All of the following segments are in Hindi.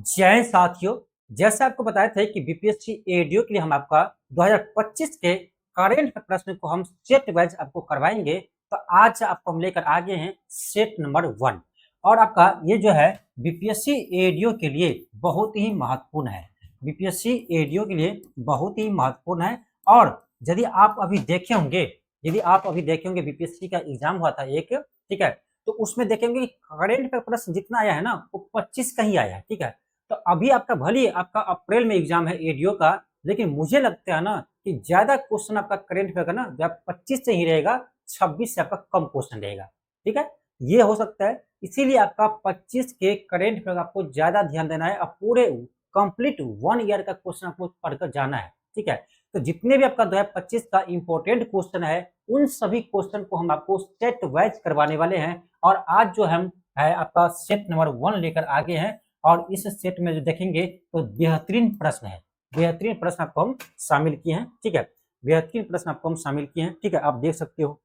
जय साथियों, जैसे आपको बताए थे कि बीपीएससी एडीओ के लिए हम आपका 2025 के करेंट प्रश्न को हम सेट वाइज आपको करवाएंगे। तो आज आपको हम लेकर आ गए हैं सेट नंबर 1 और आपका ये जो है बीपीएससी एडीओ के लिए बहुत ही महत्वपूर्ण है। बीपीएससी एडीओ के लिए बहुत ही महत्वपूर्ण है। और यदि आप अभी देखे होंगे बीपीएससी का एग्जाम हुआ था एक, ठीक है, तो उसमें देखेंगे करेंट प्रश्न जितना आया है ना वो 25 का ही आया है, ठीक है। तो अभी आपका भले आपका अप्रैल में एग्जाम है एडीओ का, लेकिन मुझे लगता है ना कि ज्यादा क्वेश्चन आपका करेंट अफेयर का ना जब 25 से ही रहेगा, 26 से आपका कम क्वेश्चन रहेगा, ठीक है। ये हो सकता है, इसीलिए आपका 25 के करेंट अफेयर आपको ज्यादा ध्यान देना है और पूरे कंप्लीट 1 ईयर का क्वेश्चन आपको पढ़कर जाना है, ठीक है। तो जितने भी आपका 2025 का इंपॉर्टेंट क्वेश्चन है उन सभी क्वेश्चन को हम आपको सेट वाइज करवाने वाले हैं। और आज जो हम है आपका सेट नंबर 1 लेकर आगे हैं और इस सेट में जो देखेंगे तो बेहतरीन प्रश्न है, बेहतरीन प्रश्न आपको हम शामिल किए हैं, ठीक है। बेहतरीन प्रश्न आपको हम शामिल किए हैं, ठीक है, आप देख सकते हो।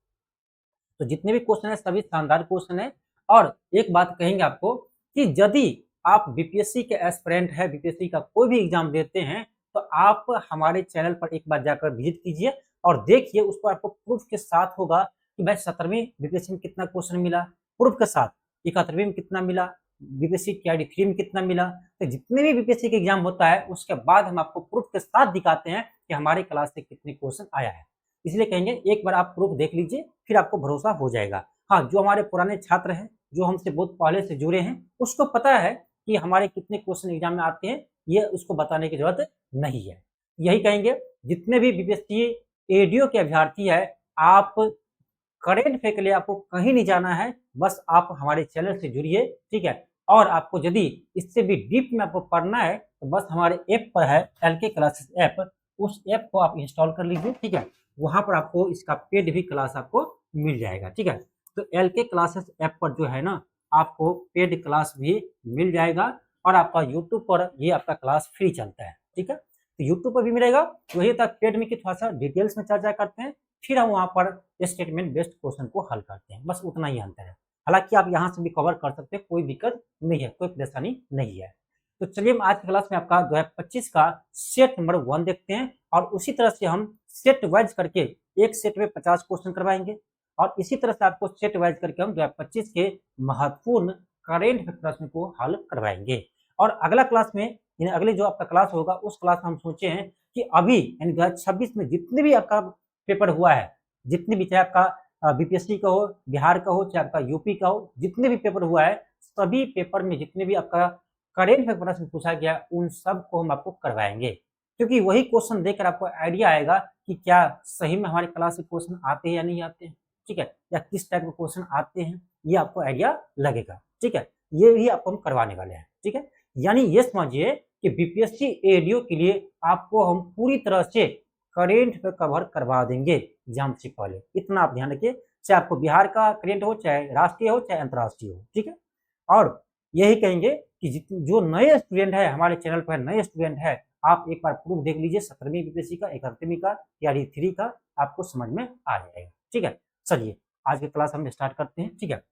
तो जितने भी क्वेश्चन है सभी शानदार क्वेश्चन है। और एक बात कहेंगे आपको कि यदि आप बीपीएससी के एस्पिरेंट है, बीपीएससी का कोई भी एग्जाम देते हैं, तो आप हमारे चैनल पर एक बार जाकर विजिट कीजिए और देखिए, उस पर आपको प्रूफ के साथ होगा कि भाई 17वीं बीपीएससी में कितना क्वेश्चन मिला, प्रूफ के साथ 71वीं में कितना मिला, बीपीएससी टीआरडी 3 में कितना मिला। तो जितने भी बीपीएससी के एग्जाम होता है उसके बाद हम आपको प्रूफ के साथ दिखाते हैं कि हमारे क्लास से कितने क्वेश्चन आया है। इसलिए कहेंगे एक बार आप प्रूफ देख लीजिए, फिर आपको भरोसा हो जाएगा। हाँ, जो हमारे पुराने छात्र हैं, जो हमसे बहुत पहले से जुड़े हैं, उसको पता है कि हमारे कितने क्वेश्चन एग्जाम में आते हैं, ये उसको बताने की जरूरत नहीं है। यही कहेंगे जितने भी बीपीएससी एडीओ के अभ्यर्थी है, आप करेंट अफेयर के लिए आपको कहीं नहीं जाना है, बस आप हमारे चैनल से जुड़िए, ठीक है। और आपको यदि इससे भी डीप में आपको पढ़ना है तो बस हमारे ऐप पर है एलके क्लासेस ऐप, उस ऐप को आप इंस्टॉल कर लीजिए, ठीक है। वहां पर आपको इसका पेड भी क्लास आपको मिल जाएगा, ठीक है। तो एलके क्लासेस ऐप पर जो है ना आपको पेड क्लास भी मिल जाएगा और आपका यूट्यूब पर ये आपका क्लास फ्री चलता है, ठीक है। तो यूट्यूब पर भी मिलेगा, वही तक पेड में की थोड़ा सा डिटेल्स में चर्चा करते हैं, फिर हम वहां पर स्टेटमेंट बेस्ड क्वेश्चन को हल करते हैं, बस उतना ही अंतर है। हालांकि आप यहाँ से भी कवर कर सकते हैं, कोई दिक्कत नहीं है, कोई परेशानी नहीं है। तो चलिए हम आज की क्लास में आपका 2025 का सेट नंबर 1 देखते हैं और उसी तरह से हम सेट वाइज करके एक सेट में 50 क्वेश्चन करवाएंगे और इसी तरह से आपको सेट वाइज करके हम 2025 के महत्वपूर्ण करेंट प्रश्न को हल करवाएंगे। और अगला क्लास में अगले जो आपका क्लास होगा उस क्लास में हम सोचे हैं कि अभी यानी 2026 में जितने भी आपका पेपर हुआ है, जितने भी, चाहे आपका बीपीएससी का हो, बिहार का हो, चाहे आपका यूपी का हो, जितने भी पेपर हुआ है सभी पेपर में जितने भी आपका करेंट प्रश्न पूछा गया उन सब को हम आपको करवाएंगे, क्योंकि वही क्वेश्चन देखकर आपको आइडिया आएगा कि क्या सही में हमारे क्लास से क्वेश्चन आते हैं या नहीं आते हैं, ठीक है, या किस टाइप के क्वेश्चन आते हैं, ये आपको आइडिया लगेगा, ठीक है। ये भी आपको हम करवाने वाले हैं, ठीक है। यानी ये समझिए कि बीपीएससी एडीओ के लिए आपको हम पूरी तरह से करेंट पे कवर करवा देंगे एग्जाम से पहले, इतना आप ध्यान रखिए, चाहे आपको बिहार का करेंट हो, चाहे राष्ट्रीय हो, चाहे अंतर्राष्ट्रीय हो, ठीक है। और यही कहेंगे कि जो नए स्टूडेंट है हमारे चैनल पर, नए स्टूडेंट है, आप एक बार प्रूफ देख लीजिए 17वीं बीपीएससी का, 71वीं का, टीआरडी 3 का, आपको समझ में आ जाएगा, ठीक है। चलिए आज की क्लास हम स्टार्ट करते हैं, ठीक है।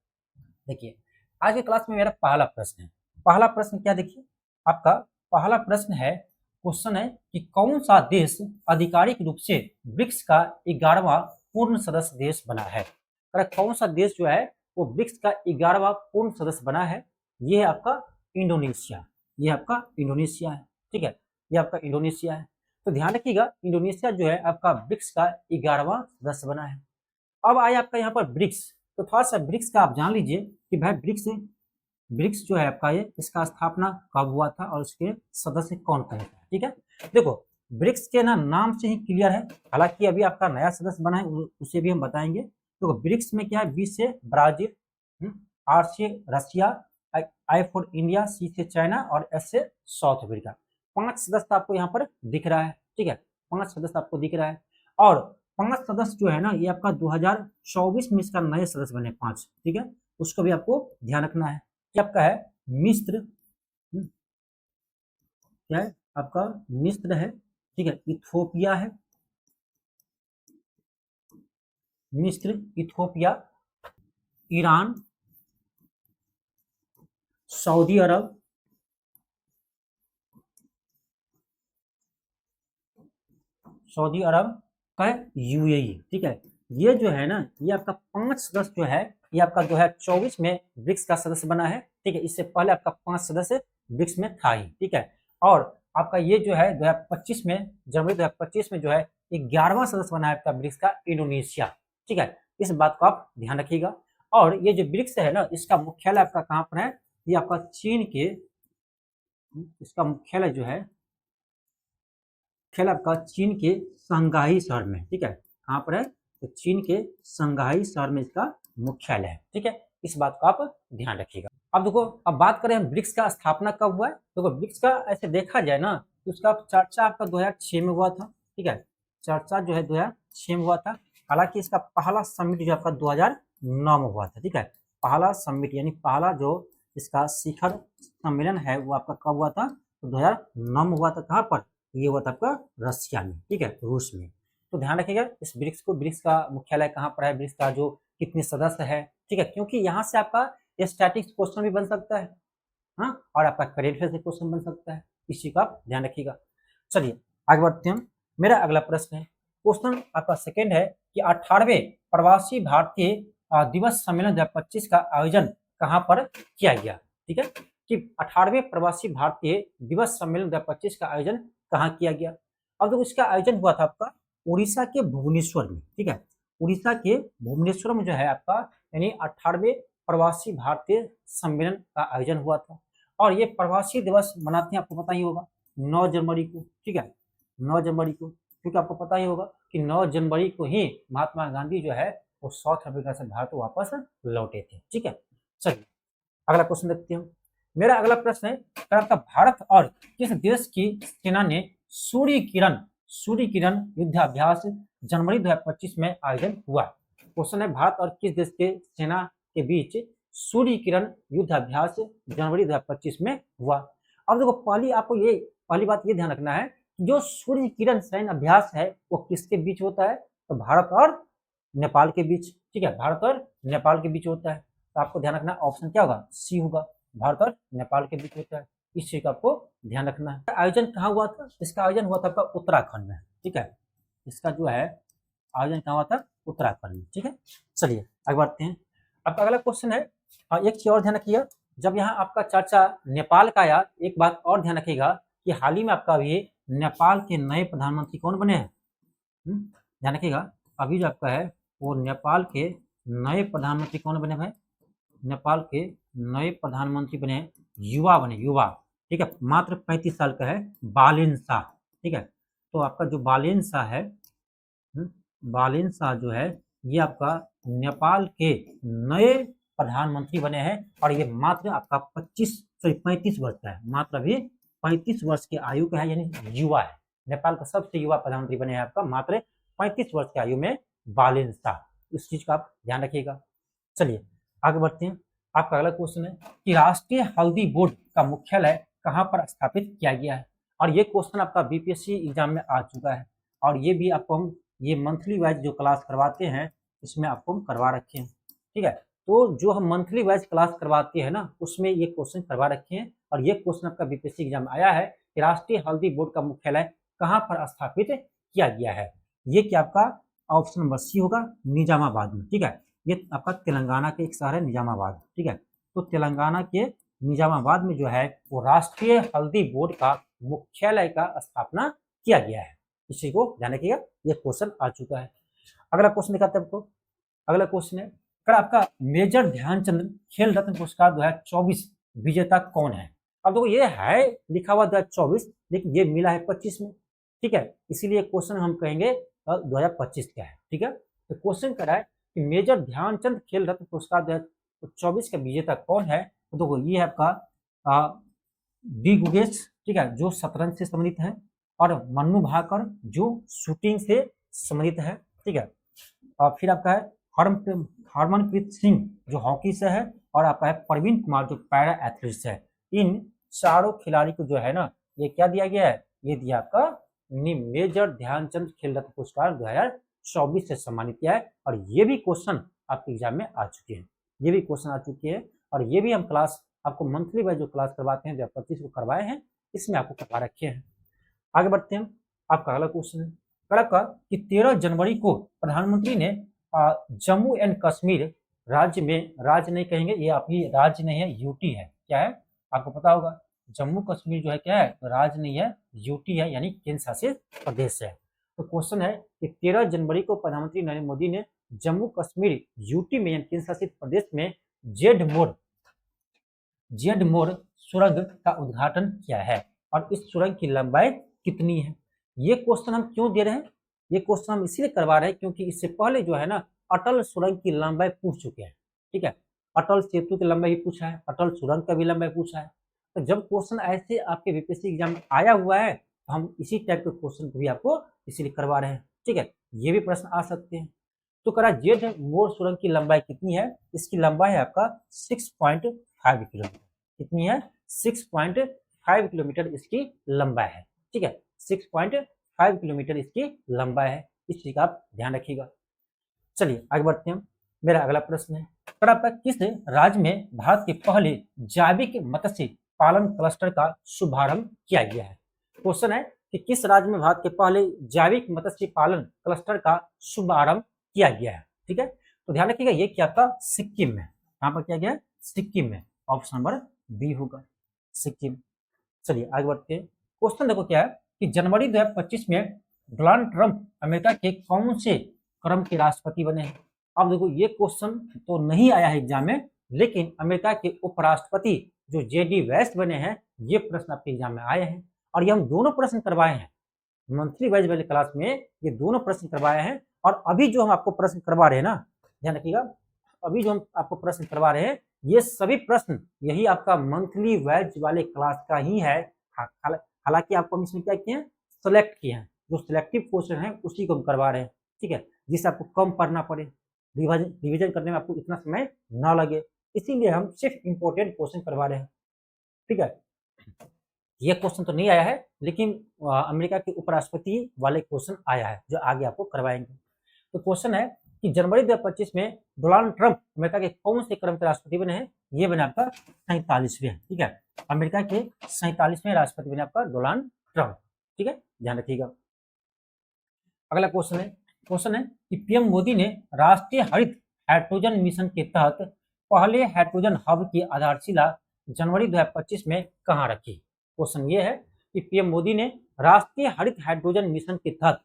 देखिए आज की क्लास में मेरा पहला प्रश्न है, पहला प्रश्न क्या, देखिए आपका पहला प्रश्न है, क्वेश्चन है कि कौन सा देश आधिकारिक रूप से ब्रिक्स का 11वां पूर्ण सदस्य देश बना है। कौन सा देश जो है वो ब्रिक्स का 11वां पूर्ण सदस्य बना है, ये है आपका इंडोनेशिया, ये आपका इंडोनेशिया है, ठीक है, ये आपका इंडोनेशिया है। तो ध्यान रखिएगा इंडोनेशिया जो है आपका ब्रिक्स का 11वां सदस्य बना है। अब आए आपका यहाँ पर ब्रिक्स, तो थोड़ा सा ब्रिक्स का आप जान लीजिए कि भाई ब्रिक्स ब्रिक्स जो है आपका ये, इसका स्थापना कब हुआ था और उसके सदस्य कौन कौन थे, ठीक है। देखो ब्रिक्स के ना नाम से ही क्लियर है, हालांकि अभी आपका नया सदस्य बना है उसे भी हम बताएंगे। तो ब्रिक्स में क्या है, बी से ब्राजील, आर से रशिया, आई फॉर इंडिया, सी से चाइना और एस से साउथ अफ्रीका। 5 सदस्य आपको यहाँ पर दिख रहा है, ठीक है, 5 सदस्य आपको दिख रहा है। और 5 सदस्य जो है ना ये आपका 2024 में इसका नए सदस्य बने 5, ठीक है, उसको भी आपको ध्यान रखना है। क्या आपका है मिस्र, क्या है आपका मिस्र है, ठीक है, इथोपिया है, मिस्र, इथोपिया, ईरान, सऊदी अरब, सऊदी अरब का यूएई, ठीक है। ये जो है ना, ये आपका 5 सदस्य जो है, ये आपका 2024 में ब्रिक्स का सदस्य बना है, ठीक है। इससे पहले आपका 5 सदस्य ब्रिक्स में था ही, ठीक है। और आपका ये जो है 2025 में, जनवरी 2025 में जो है 11वां सदस्य बना है आपका ब्रिक्स का इंडोनेशिया, ठीक है। इस बात को आप ध्यान रखिएगा। और ये जो ब्रिक्स है ना, इसका मुख्यालय आपका कहाँ पर है? ये आपका चीन के, इसका मुख्यालय जो है, मुख्यालय आपका चीन के शंघाई शहर में, ठीक है। कहाँ पर है? तो चीन के शंघाई शहर में इसका मुख्यालय है, ठीक है। इस बात को आप ध्यान रखिएगा। अब देखो, अब बात करें हम ब्रिक्स का स्थापना कब हुआ है। तो ब्रिक्स का ऐसे देखा जाए ना, तो उसका चर्चा आपका 2006 में हुआ था, ठीक है। चर्चा जो है 2006 में हुआ था। हालांकि इसका पहला समिट जो आपका 2009 में हुआ था, ठीक है। पहला समिट यानी पहला जो इसका शिखर सम्मेलन है वो आपका कब हुआ था? तो 2009 में हुआ था। कहाँ पर? ये हुआ था आपका रशिया में, ठीक है, रूस में। तो ध्यान रखिएगा इस ब्रिक्स को। ब्रिक्स का मुख्यालय कहाँ पर है, ब्रिक्स का जो कितने सदस्य है, ठीक है। क्योंकि यहाँ से आपका स्टैटिक्स क्वेश्चन भी बन सकता है, हाँ, और आपका करेंट अफेयर से क्वेश्चन बन सकता है। इस चीज का आप ध्यान रखिएगा। चलिए आगे बढ़ते हैं। मेरा अगला प्रश्न है, क्वेश्चन आपका सेकेंड है कि 18वें प्रवासी भारतीय दिवस सम्मेलन 2025 का आयोजन कहाँ पर किया गया, ठीक है। कि 18वें प्रवासी भारतीय दिवस सम्मेलन 2025 का आयोजन कहाँ किया गया। अब तो इसका आयोजन हुआ था आपका उड़ीसा के भुवनेश्वर में, ठीक है। उड़ीसा के भुवनेश्वर में जो है आपका यानी 18वें प्रवासी भारतीय सम्मेलन का आयोजन हुआ था। और ये प्रवासी दिवस मनाते हैं, आपको पता ही होगा, 9 जनवरी को, ठीक है। 9 जनवरी को, क्योंकि आपको पता ही होगा कि 9 जनवरी को ही महात्मा गांधी जो है वो साउथ अफ्रीका से भारत वापस लौटे थे, ठीक है। चलिए अगला क्वेश्चन देखते हैं। मेरा अगला प्रश्न है, आपका भारत और किस देश की सेना ने सूर्य किरण युद्धाभ्यास जनवरी 2025 में आयोजन हुआ। क्वेश्चन है, भारत और किस देश के सेना के बीच सूर्य किरण युद्धाभ्यास जनवरी 2025 में हुआ। अब देखो, पहली बात ये ध्यान रखना है कि जो सूर्य किरण सैन्य अभ्यास है वो किसके बीच होता है? तो भारत और नेपाल के बीच, ठीक है। भारत और नेपाल के बीच होता है। तो आपको ध्यान रखना ऑप्शन क्या होगा? सी होगा, भारत और नेपाल के बीच होता है। इस चीज का आपको ध्यान रखना है। आयोजन कहाँ हुआ था? इसका आयोजन हुआ था आपका उत्तराखंड में, ठीक है। इसका जो है आयोजन कहाँ हुआ था? उत्तराखंड में, ठीक है। चलिए आगे बढ़ते हैं। आपका अगला क्वेश्चन है, एक चीज और ध्यान रखिएगा, जब यहाँ आपका चर्चा नेपाल का आया, एक बात और ध्यान रखिएगा कि हाल ही में आपका अभी नेपाल के नए प्रधानमंत्री कौन बने हैं? ध्यान रखिएगा, अभी जो आपका है वो नेपाल के नए प्रधानमंत्री कौन बने भाई? नेपाल के नए प्रधानमंत्री बने, युवा बने, युवा, ठीक है। मात्र 35 साल का है, बालेन शाह, ठीक है। तो आपका जो बालेन शाह है, बालेन शाह जो है ये आपका नेपाल के नए प्रधानमंत्री बने हैं। और ये मात्र आपका 35 वर्ष का है, मात्र अभी 35 वर्ष की आयु का है, यानी युवा है। नेपाल का सबसे युवा प्रधानमंत्री बने हैं आपका मात्र 35 वर्ष की आयु में बालेन शाह। इस चीज का आप ध्यान रखिएगा। चलिए आगे बढ़ते हैं। आपका अगला क्वेश्चन है कि राष्ट्रीय हल्दी बोर्ड का मुख्यालय कहाँ पर स्थापित किया गया है। और ये क्वेश्चन आपका बीपीएससी एग्जाम में आ चुका है। और ये भी आपको हम ये मंथली वाइज जो क्लास करवाते हैं इसमें आपको हम करवा रखे हैं, ठीक है। तो जो हम मंथली वाइज क्लास करवाते हैं ना, उसमें ये क्वेश्चन करवा रखे हैं। और ये क्वेश्चन आपका बीपीएससी एग्जाम में आया है कि राष्ट्रीय हल्दी बोर्ड का मुख्यालय कहाँ पर स्थापित किया गया है। ये क्या आपका ऑप्शन नंबर सी होगा, निजामाबाद में, ठीक है। ये आपका तेलंगाना के एक शहर है निजामाबाद, ठीक है। तो तेलंगाना के निजामाबाद में जो है वो राष्ट्रीय हल्दी बोर्ड का मुख्यालय का स्थापना किया गया है। इसी को ध्यान रखिएगा, ये क्वेश्चन आ चुका है। अगला क्वेश्चन दिखाते हैं आपको। अगला क्वेश्चन है, अगर आपका मेजर ध्यानचंद खेल रत्न पुरस्कार 2024 विजेता कौन है। अब देखो ये है लिखा हुआ 2024, लेकिन ये मिला है 25 में, ठीक है। इसीलिए क्वेश्चन हम कहेंगे 2025 क्या है, ठीक है। तो क्वेश्चन कर रहा है कि मेजर ध्यानचंद खेल रत्न पुरस्कार 2024 का विजेता कौन है। तो देखो ये है आपका डी गुगेश, ठीक है, जो शतरंज से संबंधित है, और मन्नू भाकर जो शूटिंग से संबंधित है, ठीक है। और फिर आपका है हरमनप्रीत सिंह जो हॉकी से है, और आपका है प्रवीण कुमार जो पैरा एथलीट से है। इन चारों खिलाड़ी को जो है ना ये क्या दिया गया है? ये दिया आपका मेजर ध्यानचंद खेल रत्न पुरस्कार 2024 से सम्मानित किया है। और ये भी क्वेश्चन आपके एग्जाम में आ चुके हैं, ये भी क्वेश्चन आ चुके हैं। और ये भी हम क्लास आपको मंथली वाइज जो क्लास करवाते हैं 2025 को करवाए हैं, इसमें आपको करवा रखे हैं। आगे बढ़ते हैं। आपका अगला क्वेश्चन है, कहा कि 13 जनवरी को प्रधानमंत्री ने जम्मू एंड कश्मीर राज्य में, राज्य नहीं कहेंगे, ये अभी राज्य नहीं है, यूटी है, क्या है आपको पता होगा, जम्मू कश्मीर जो है क्या है, तो राज्य नहीं है, यूटी है, यानी केंद्र शासित प्रदेश है। तो क्वेश्चन है कि 13 जनवरी को प्रधानमंत्री नरेंद्र मोदी ने जम्मू कश्मीर यूटी में यानी केंद्र शासित प्रदेश में जेड मोड़ सुरंग का उद्घाटन किया है, और इस सुरंग की लंबाई कितनी है। ये क्वेश्चन हम क्यों दे रहे हैं, ये क्वेश्चन हम इसलिए करवा रहे हैं क्योंकि इससे पहले जो है ना अटल सुरंग की लंबाई पूछ चुके हैं, ठीक है, अटल सेतु की लंबाई पूछा है, अटल सुरंग का भी लंबाई पूछा है। तो जब क्वेश्चन ऐसे आपके बीपीएससी एग्जाम में आया हुआ है तो हम इसी टाइप के क्वेश्चन को भी आपको इसीलिए करवा रहे हैं, ठीक है, ये भी प्रश्न आ सकते हैं। तो करा जेड मोड़ सुरंग की लंबाई कितनी है, इसकी लंबाई है आपका 6.5 किलोमीटर, कितनी है 6.5 किलोमीटर इसकी लंबाई है, ठीक है, 6.5 किलोमीटर इसकी लंबाई है, इस चीज का आप ध्यान रखिएगा। चलिए आगे बढ़ते हैं, मेरा अगला प्रश्न है, आपका किस राज्य में भारत के पहले जैविक मत्स्य पालन क्लस्टर का शुभारंभ किया गया है। क्वेश्चन है कि किस राज्य में भारत के पहले जैविक मत्स्य पालन क्लस्टर का शुभारंभ किया गया है, ठीक है, तो ध्यान रखिएगा ये क्या था, सिक्किम में, यहाँ पर किया गया है सिक्किम में, ऑप्शन नंबर बी होगा सिक्किम। चलिए आगे बढ़ते हैं, क्वेश्चन देखो क्या है कि जनवरी 2025 में डोनाल्ड ट्रंप अमेरिका के कौन से क्रम के राष्ट्रपति बने हैं। अब देखो ये क्वेश्चन तो नहीं आया है एग्जाम में, लेकिन अमेरिका के उपराष्ट्रपति जो जेडी वैंस बने हैं, ये प्रश्न आपके एग्जाम में आए हैं, और ये हम दोनों प्रश्न करवाए हैं मंथली वाइज वाले क्लास में, ये दोनों प्रश्न करवाए हैं। और अभी जो हम आपको प्रश्न करवा रहे हैं ना, ध्यान रखिएगा, अभी जो हम आपको प्रश्न करवा रहे हैं ये सभी प्रश्न यही आपका मंथली वाइज वाले क्लास का ही है। हालांकि आपको हम इसमें क्या किए हैं, सेलेक्ट किए हैं, जो सिलेक्टिव क्वेश्चन है उसी को हम करवा रहे हैं, ठीक है, जिससे आपको कम पढ़ना पड़े, रिविजन करने में आपको इतना समय ना लगे, इसीलिए हम सिर्फ इंपॉर्टेंट क्वेश्चन करवा रहे हैं, ठीक है। ये क्वेश्चन तो नहीं आया है, लेकिन अमेरिका के उपराष्ट्रपति वाले क्वेश्चन आया है जो आगे आपको करवाएंगे। तो क्वेश्चन है कि जनवरी 2025 में डोनाल्ड ट्रंप अमेरिका के कौन से क्रम के राष्ट्रपति बने हैं, ये बने आपका 47वें, ठीक है, अमेरिका के 47वें राष्ट्रपति बने आपका डोनाल्ड ट्रंप, ठीक है, ध्यान रखिएगा। अगला क्वेश्चन है कि पीएम मोदी ने राष्ट्रीय हरित हाइड्रोजन मिशन के तहत पहले हाइड्रोजन हब की आधारशिला जनवरी 2025 में कहां रखी। क्वेश्चन ये है कि पीएम मोदी ने राष्ट्रीय हरित हाइड्रोजन मिशन के तहत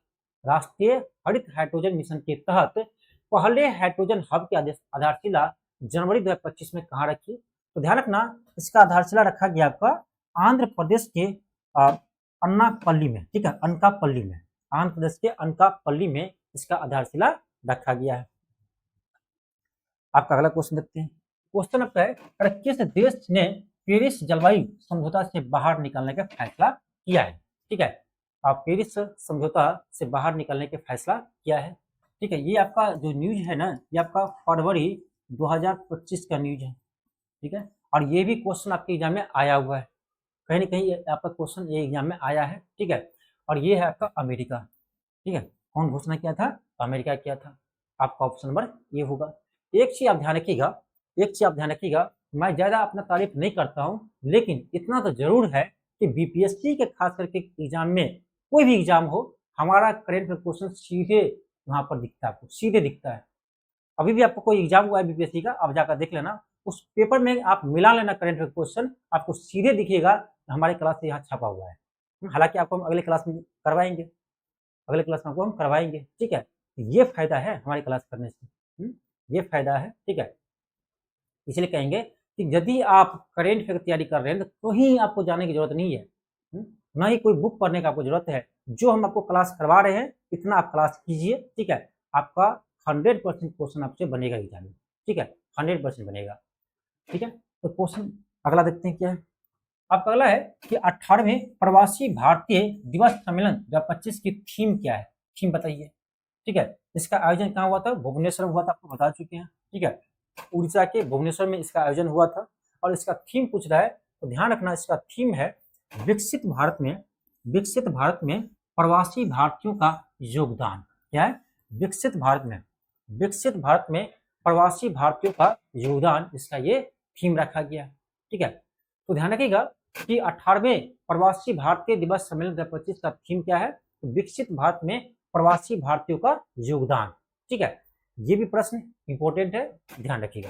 पहले हाइड्रोजन हब की आधारशिला जनवरी 2025 में कहां रखी। तो ध्यान रखना, इसका आधारशिला रखा गया आपका आंध्र प्रदेश के अन्नापल्ली में, ठीक है, अनकापल्ली में, आंध्र प्रदेश के अनकापल्ली में इसका आधारशिला रखा गया है। आपका अगला क्वेश्चन देखते हैं, क्वेश्चन आपका है किस देश ने पेरिस जलवायु समझौता से बाहर निकलने का फैसला किया है, ठीक है, आप पेरिस समझौता से बाहर निकलने का फैसला किया है, ठीक है। ये आपका जो न्यूज है ना, ये आपका फरवरी 2025 का न्यूज है, ठीक है, और ये भी क्वेश्चन आपके एग्जाम में आया हुआ है, कहीं ना कहीं आपका क्वेश्चन ये एग्जाम में आया है, ठीक है, और ये है आपका अमेरिका, ठीक है, कौन घोषणा किया था, अमेरिका किया था, आपका ऑप्शन नंबर ये होगा। एक चीज आप ध्यान रखिएगा, मैं ज्यादा अपना तारीफ नहीं करता हूं, लेकिन इतना तो जरूर है कि बीपीएससी के खास करके एग्जाम में, कोई भी एग्जाम हो, हमारा करंट क्वेश्चन सीधे वहां पर दिखता है, आपको सीधे दिखता है। अभी भी आपको कोई एग्जाम हुआ है बीपीएससी का, आप जाकर देख लेना, उस पेपर में आप मिला लेना करंट क्वेश्चन, आपको सीधे दिखेगा हमारे क्लास से यहाँ छपा हुआ है। हालांकि आपको हम अगले क्लास में करवाएंगे, ठीक है, ये फायदा है हमारी क्लास करने से, ये फायदा है, ठीक है। इसलिए कहेंगे कि यदि आप करेंट अफेयर की तैयारी कर रहे हैं तो कहीं आपको जाने की जरूरत नहीं है, ना ही कोई बुक पढ़ने का आपको जरूरत है, जो हम आपको क्लास करवा रहे हैं इतना आप क्लास कीजिए, ठीक है, आपका 100% क्वेश्चन आपसे बनेगा एग्जाम में, ठीक है, 100% बनेगा, ठीक है। तो क्वेश्चन अगला देखते हैं क्या है, आपका अगला है कि 18वें प्रवासी भारतीय दिवस सम्मेलन 2025 की थीम क्या है, थीम बताइए, ठीक है। इसका आयोजन कहाँ हुआ था, भुवनेश्वर में हुआ था, आपको बता चुके हैं, ठीक है, उड़ीसा के भुवनेश्वर में इसका आयोजन हुआ था, और इसका थीम पूछ रहा है तो ध्यान रखना, इसका थीम है विकसित भारत में प्रवासी भारतीयों का योगदान। क्या है, विकसित भारत में प्रवासी भारतीयों का योगदान, इसका ये थीम रखा गया, ठीक है। तो ध्यान रखिएगा कि 18वें प्रवासी भारतीय दिवस सम्मेलन 2025 का थीम क्या है, तो विकसित भारत में प्रवासी भारतीयों का योगदान। ठीक है, ये भी प्रश्न इंपॉर्टेंट है, ध्यान रखिएगा।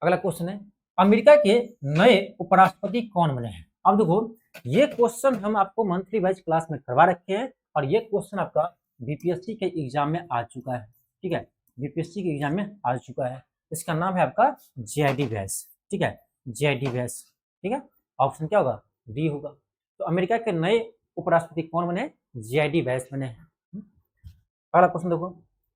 अगला क्वेश्चन है, अमेरिका के नए उपराष्ट्रपति कौन बने हैं? अब देखो, ये क्वेश्चन हम आपको मंथली वाइज क्लास में करवा रखे हैं और ये क्वेश्चन आपका बीपीएससी के एग्जाम में आ चुका है। ठीक है, बीपीएससी के एग्जाम में आ चुका है। इसका नाम है आपका जेआईडी व्यास। ठीक है, जेआईडी व्यास। ठीक है, ऑप्शन क्या होगा? डी होगा। तो अमेरिका के नए उपराष्ट्रपति कौन बने? जेआईडी व्यास बने हैं। अगला क्वेश्चन देखो,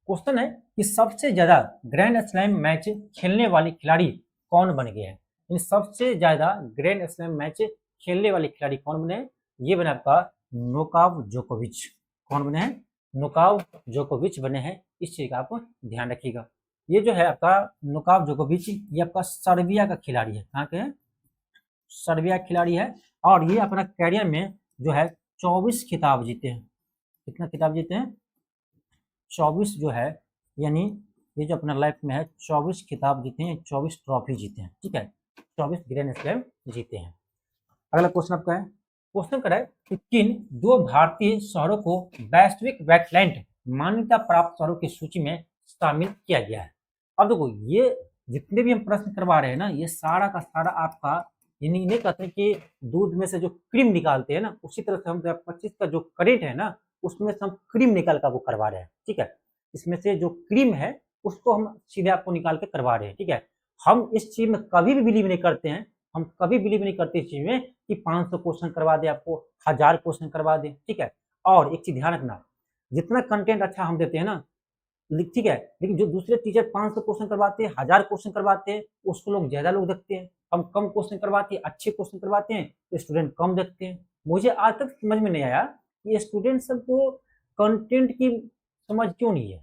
क्वेश्चन है कि सबसे ज्यादा ग्रैंड स्लैम मैच खेलने वाले खिलाड़ी कौन बन गए हैं? इन सबसे ज्यादा ग्रैंड स्लैम मैच खेलने वाले खिलाड़ी कौन बने? ये बने आपका नोवाक जोकोविच। कौन बने हैं? नोवाक जोकोविच बने हैं। इस चीज का आप ध्यान रखिएगा। ये जो है आपका नोवाक जोकोविच, ये आपका सर्बिया का खिलाड़ी है। कहाँ के हैं? सर्बिया खिलाड़ी है और ये अपना कैरियर में जो है 24 खिताब जीते हैं। कितना खिताब जीते हैं? 24 जो है, यानी ये जो अपना लाइफ में है 24 खिताब जीते हैं, 24 ट्रॉफी जीते हैं। ठीक है, 24 ग्रैंड स्लैम जीते हैं। अगला क्वेश्चन आपका है, क्वेश्चन कर है कि किन दो भारतीय शहरों को वैश्विक वेटलैंड मान्यता प्राप्त शहरों की सूची में शामिल किया गया है? अब देखो, ये जितने भी हम प्रश्न करवा रहे हैं ना, ये सारा का सारा आपका, यानी नहीं कहते हैं कि दूध में से जो क्रीम निकालते हैं ना, उसी तरह से हम 2025 का जो करेंट है ना, उसमें से हम क्रीम निकाल कर वो करवा रहे हैं। ठीक है, इसमें से जो क्रीम है उसको हम सीधे आपको निकाल के करवा रहे हैं। ठीक है, हम इस चीज में कभी भी बिलीव नहीं करते हैं, हम कभी बिलीव नहीं करते इस चीज में कि 500 क्वेश्चन करवा दे, आपको 1000 क्वेश्चन करवा दे। ठीक है, और एक चीज ध्यान रखना, जितना कंटेंट अच्छा हम देते हैं ना, ठीक है, लेकिन जो दूसरे टीचर 500 क्वेश्चन करवाते हैं, 1000 क्वेश्चन करवाते हैं, उसको लोग ज्यादा लोग देखते हैं। हम कम क्वेश्चन करवाते हैं, अच्छे क्वेश्चन करवाते हैं, तो स्टूडेंट कम देखते हैं। मुझे आज तक समझ में नहीं आया कि स्टूडेंट सबको कंटेंट की समझ क्यों नहीं है,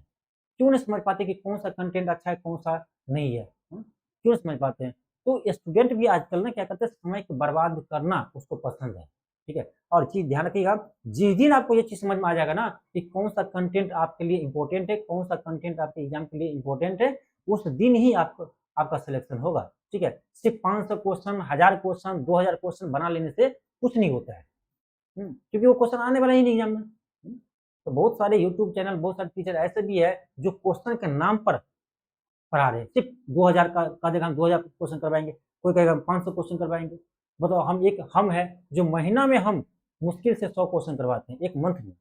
क्यों नहीं समझ पाते कि कौन सा कंटेंट अच्छा है, कौन सा नहीं है, क्यों नहीं समझ पाते हैं। तो स्टूडेंट भी आजकल ना क्या करते हैं, समय को बर्बाद करना उसको पसंद है। ठीक है, और चीज ध्यान रखिएगा, जिस दिन आपको ये चीज समझ में आ जाएगा ना कि कौन सा कंटेंट आपके लिए इंपॉर्टेंट है, कौन सा कंटेंट आपके एग्जाम के लिए इंपॉर्टेंट है, उस दिन ही आपका सिलेक्शन होगा। ठीक है, सिर्फ 500 क्वेश्चन, 1000 क्वेश्चन, 2000 क्वेश्चन बना लेने से कुछ नहीं होता है, क्योंकि वो क्वेश्चन आने वाला ही नहीं एग्जाम में। तो बहुत सारे यूट्यूब चैनल, बहुत सारे टीचर ऐसे भी है जो क्वेश्चन के नाम पर पढ़ा रहे हैं। सिर्फ 2000 का जगह हम 2000 क्वेश्चन करवाएंगे, कोई कहेगा हम 500 क्वेश्चन करवाएंगे। बताओ, हम है जो महीना में हम मुश्किल से 100 क्वेश्चन करवाते हैं, एक मंथ में,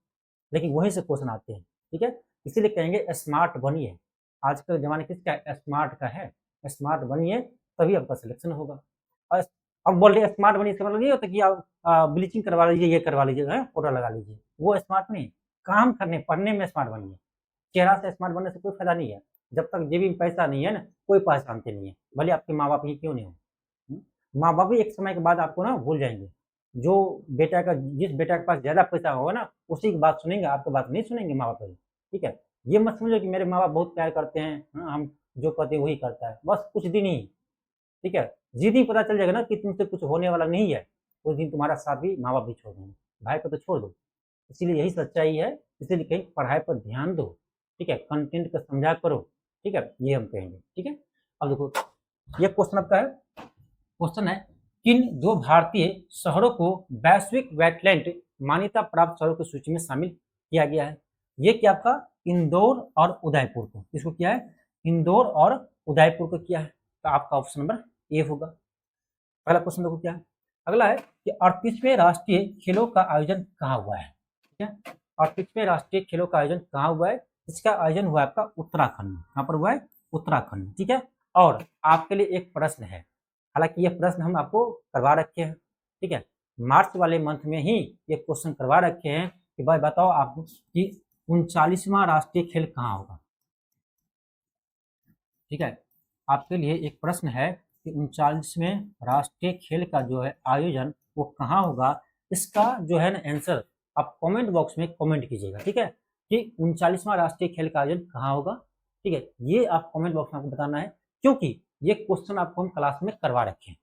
लेकिन वहीं से क्वेश्चन आते हैं। ठीक है, इसीलिए कहेंगे स्मार्ट बनिए। आजकल जमाने किसका है? स्मार्ट का है। स्मार्ट बनिए तभी आपका सिलेक्शन होगा। और अब बोल रहे स्मार्ट बनिए, समझ नहीं होता कि आप ब्लीचिंग करवा लीजिए, ये करवा लीजिए, पाउडर लगा लीजिए, वो स्मार्ट नहीं। काम करने पढ़ने में स्मार्ट बनिए। चेहरा से स्मार्ट बनने से कोई फायदा नहीं है। जब तक जेबी में पैसा नहीं है ना, कोई पहचानते नहीं है, भले आपके माँ बाप ही क्यों नहीं हो। माँ बाप भी एक समय के बाद आपको ना भूल जाएंगे। जो बेटा का, जिस बेटा के पास ज्यादा पैसा होगा ना, उसी की बात सुनेंगे, आपकी बात नहीं सुनेंगे माँ बाप। ठीक है, ये मत समझो कि मेरे माँ बाप बहुत प्यार करते हैं, हम जो कहते हैं वही करता है, बस कुछ दिन ही। ठीक है, जिस दिन पता चल जाएगा ना कि तुमसे कुछ होने वाला नहीं है, उस दिन तुम्हारा साथ भी माँ बाप भी छोड़ देंगे। भाई को तो छोड़ दो। इसीलिए यही सच्चाई है, इसीलिए कहीं पढ़ाई पर ध्यान दो। ठीक है, कंटेंट का समझा करो। ठीक है, ये हम कहेंगे। ठीक है, अब देखो, ये क्वेश्चन आपका है, क्वेश्चन है किन दो भारतीय शहरों को वैश्विक वेटलैंड मान्यता प्राप्त शहरों की सूची में शामिल किया गया है? ये क्या आपका इंदौर और उदयपुर को, इसको किया है इंदौर और उदयपुर को किया है। तो आपका ऑप्शन नंबर ए होगा। पहला क्वेश्चन देखो क्या है, अगला है कि 38वें राष्ट्रीय खेलों का आयोजन कहाँ हुआ है? ठीक है, 38वें राष्ट्रीय खेलों का आयोजन कहाँ हुआ है? इसका आयोजन हुआ है आपका उत्तराखंड में। कहाँ पर हुआ है? उत्तराखंड। ठीक है, और आपके लिए एक प्रश्न है, हालांकि ये प्रश्न हम आपको करवा रखे हैं। ठीक है, मार्च वाले मंथ में ही ये क्वेश्चन करवा रखे हैं कि भाई बताओ आपको कि 39वां राष्ट्रीय खेल कहाँ होगा। ठीक है, आपके लिए एक प्रश्न है कि 39वें राष्ट्रीय खेल का जो है आयोजन वो कहाँ होगा। इसका जो है ना आंसर आप कमेंट बॉक्स में कमेंट कीजिएगा। ठीक है, कि 39वां राष्ट्रीय खेल का आयोजन कहाँ होगा। ठीक है, ये आप कमेंट बॉक्स में आपको बताना है, क्योंकि ये क्वेश्चन आपको हम क्लास में करवा रखे हैं।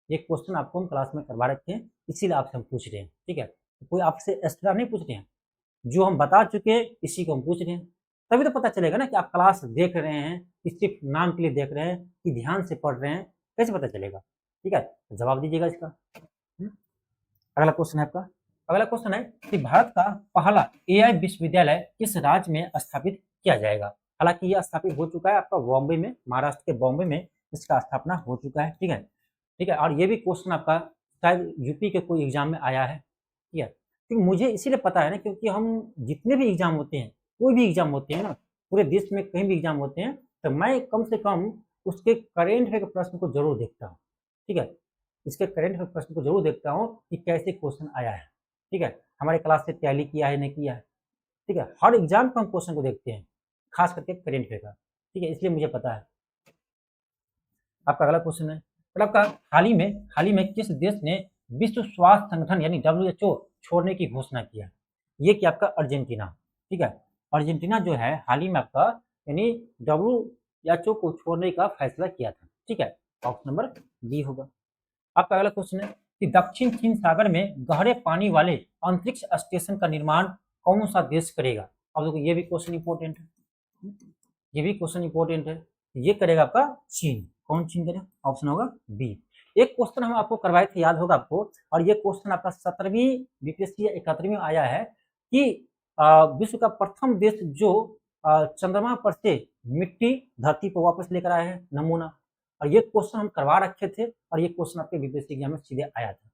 ये क्वेश्चन आपको हम क्लास में करवा रखे हैं, इसीलिए आपसे हम पूछ रहे हैं। ठीक है, कोई आपसे एक्स्ट्रा नहीं पूछ रहे हैं, जो हम बता चुके हैं इसी को हम पूछ रहे हैं। तभी तो पता चलेगा ना कि आप क्लास देख रहे हैं कि सिर्फ नाम के लिए देख रहे हैं कि ध्यान से पढ़ रहे हैं, कैसे पता चलेगा। ठीक है, जवाब दीजिएगा इसका। अगला क्वेश्चन है आपका, अगला क्वेश्चन है कि भारत का पहला एआई विश्वविद्यालय किस राज्य में स्थापित किया जाएगा। हालांकि यह स्थापित हो चुका है आपका बॉम्बे में, महाराष्ट्र के बॉम्बे में इसका स्थापना हो चुका है। ठीक है, ठीक है। और ये भी क्वेश्चन आपका शायद यूपी के कोई एग्जाम में आया है। ठीक है, क्योंकि मुझे इसीलिए पता है ना, क्योंकि हम जितने भी एग्जाम होते हैं, कोई भी एग्जाम होते हैं ना, पूरे देश में कहीं भी एग्जाम होते हैं, तो मैं कम से कम उसके करेंट अफेयर के प्रश्न को जरूर देखता हूँ। ठीक है, इसके करेंट अफेयर प्रश्न को जरूर देखता हूँ कि कैसे क्वेश्चन आया है। ठीक है, हमारे क्लास से टैली किया है नहीं किया है। ठीक है, हर एग्जाम का हम क्वेश्चन को देखते हैं, खास करके करेंट अफेयर का। ठीक है, इसलिए मुझे पता है। आपका अगला क्वेश्चन है, मतलब आपका हाल ही में किस देश ने विश्व स्वास्थ्य संगठन यानी WHO छोड़ने की घोषणा किया। ये कि आपका अर्जेंटीना। ठीक है, अर्जेंटीना जो है हाल ही में आपका यानी WHO को छोड़ने का फैसला किया था। ठीक है, ऑप्शन नंबर बी होगा। आपका अगला क्वेश्चन है कि दक्षिण चीन सागर में गहरे पानी वाले अंतरिक्ष स्टेशन का निर्माण कौन सा देश करेगा। अब देखो ये भी क्वेश्चन इंपॉर्टेंट है, ये भी क्वेश्चन इंपॉर्टेंट है। ये करेगा आपका चीन। कौन चीन करेगा? ऑप्शन होगा बी। एक क्वेश्चन हम आपको करवाए थे, याद होगा आपको, और ये क्वेश्चन आपका 17वीं बीपीएससी या 71वीं में आया है कि विश्व का प्रथम देश जो चंद्रमा पर से मिट्टी धरती पर वापस लेकर आए हैं नमूना, और ये क्वेश्चन हम करवा रखे थे, और ये क्वेश्चन आपके बीपीएससी एग्जाम में सीधे आया था।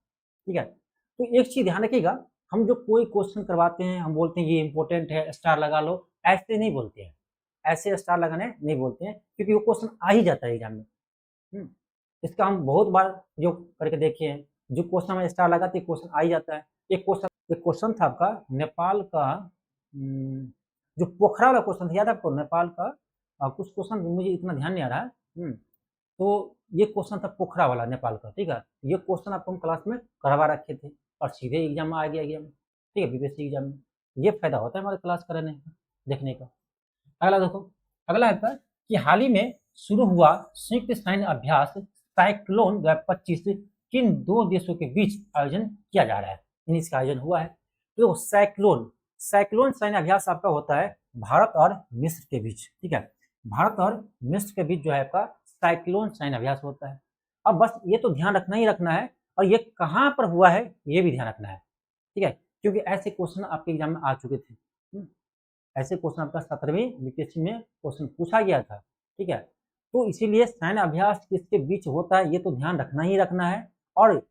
ठीक है, तो एक चीज ध्यान रखिएगा, हम जो कोई क्वेश्चन करवाते हैं हम बोलते हैं ये इंपॉर्टेंट है, स्टार लगा लो, ऐसे नहीं बोलते हैं, ऐसे स्टार लगाने नहीं बोलते हैं, क्योंकि वो क्वेश्चन आ ही जाता है एग्जाम में। इसका हम बहुत बार जो करके देखे हैं, जो क्वेश्चन में स्टार लगाते क्वेश्चन आ ही जाता है। एक क्वेश्चन था आपका नेपाल का, जो पोखरा वाला क्वेश्चन था, याद है आपको नेपाल का? कुछ क्वेश्चन मुझे इतना ध्यान नहीं आ रहा है। तो ये क्वेश्चन था पोखरा वाला नेपाल का। ठीक है, ये क्वेश्चन आपको हम क्लास में करवा रखे थे और सीधे एग्जाम में आ गया एग्जाम में। ठीक है, बीपीएससी एग्जाम में ये फायदा होता है हमारे क्लास कराने का, देखने का। अगला देखो, अगला है कि हाल ही में शुरू हुआ संयुक्त सैन्य अभ्यास साइक्लोन 2025 किन दो देशों के बीच आयोजन किया जा रहा है, इसका आयोजन हुआ है। तो साइक्लोन सैन्य अभ्यास आपका होता है भारत और मिस्र के बीच। ठीक है, भारत और मिस्र के बीच जो है आपका साइक्लोन सैन्य अभ्यास होता है। अब बस ये तो ध्यान रखना ही रखना है, और ये कहाँ पर हुआ है ये भी ध्यान रखना है। ठीक है, क्योंकि ऐसे क्वेश्चन आपके एग्जाम में आ चुके थे। ऐसे क्वेश्चन आपका 17वीं बीपीएससी में क्वेश्चन पूछा गया था। ठीक है, तो इसीलिए सैन्य अभ्यास किसके बीच होता है ये तो ध्यान रखना ही रखना है, और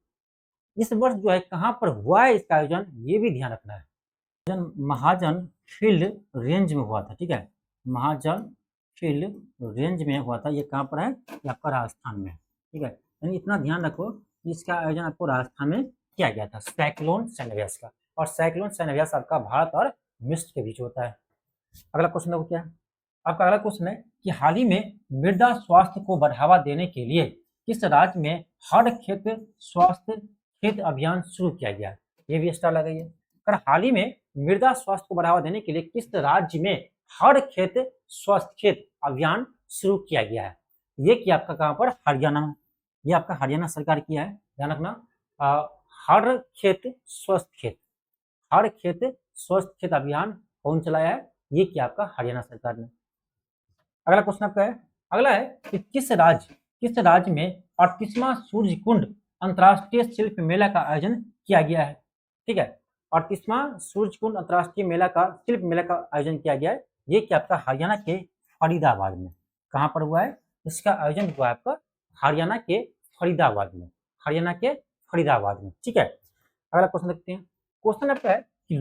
इस वर्ष जो है कहाँ पर हुआ है इसका आयोजन ये भी ध्यान रखना है। महाजन फील्ड रेंज में हुआ था। ठीक है, महाजन फील्ड रेंज में हुआ था। ये कहाँ पर है? ये आपका राजस्थान में। ठीक है, यानी इतना ध्यान रखो, इसका आयोजन आपको राजस्थान में किया गया था, साइक्लोन सैन्य अभ्यास का। और साइक्लोन सैन्य अभ्यास आपका भारत और मिस्र के बीच होता है। अगला क्वेश्चन देखो क्या है आपका। अगला क्वेश्चन है कि हाल ही में मृदा स्वास्थ्य को बढ़ावा देने के लिए किस राज्य में हर खेत स्वास्थ्य खेत अभियान शुरू किया गया है। ये भी स्टार लगाइए। अगर हाल ही में मृदा स्वास्थ्य को बढ़ावा देने के लिए किस राज्य में हर खेत स्वस्थ खेत अभियान शुरू किया गया है। ये कि आपका कहाँ पर? हरियाणा में। ये आपका हरियाणा सरकार किया है, ध्यान रखना। हर खेत स्वस्थ खेत, हर खेत स्वस्थ खेत अभियान कौन चलाया है? ये क्या आपका हरियाणा सरकार ने। अगला क्वेश्चन आपका है, अगला है कि किस राज्य में 38वां सूर्य कुंड अंतर्राष्ट्रीय शिल्प मेला का आयोजन किया गया है। ठीक है, 38वां सूर्य कुंड अंतर्राष्ट्रीय मेला का शिल्प मेला का आयोजन किया गया है। ये क्या आपका हरियाणा के फरीदाबाद में। कहाँ पर हुआ है? इसका आयोजन हुआ है आपका हरियाणा के फरीदाबाद में, हरियाणा के फरीदाबाद में। ठीक है, अगला क्वेश्चन देखते हैं। क्वेश्चन आपका है कि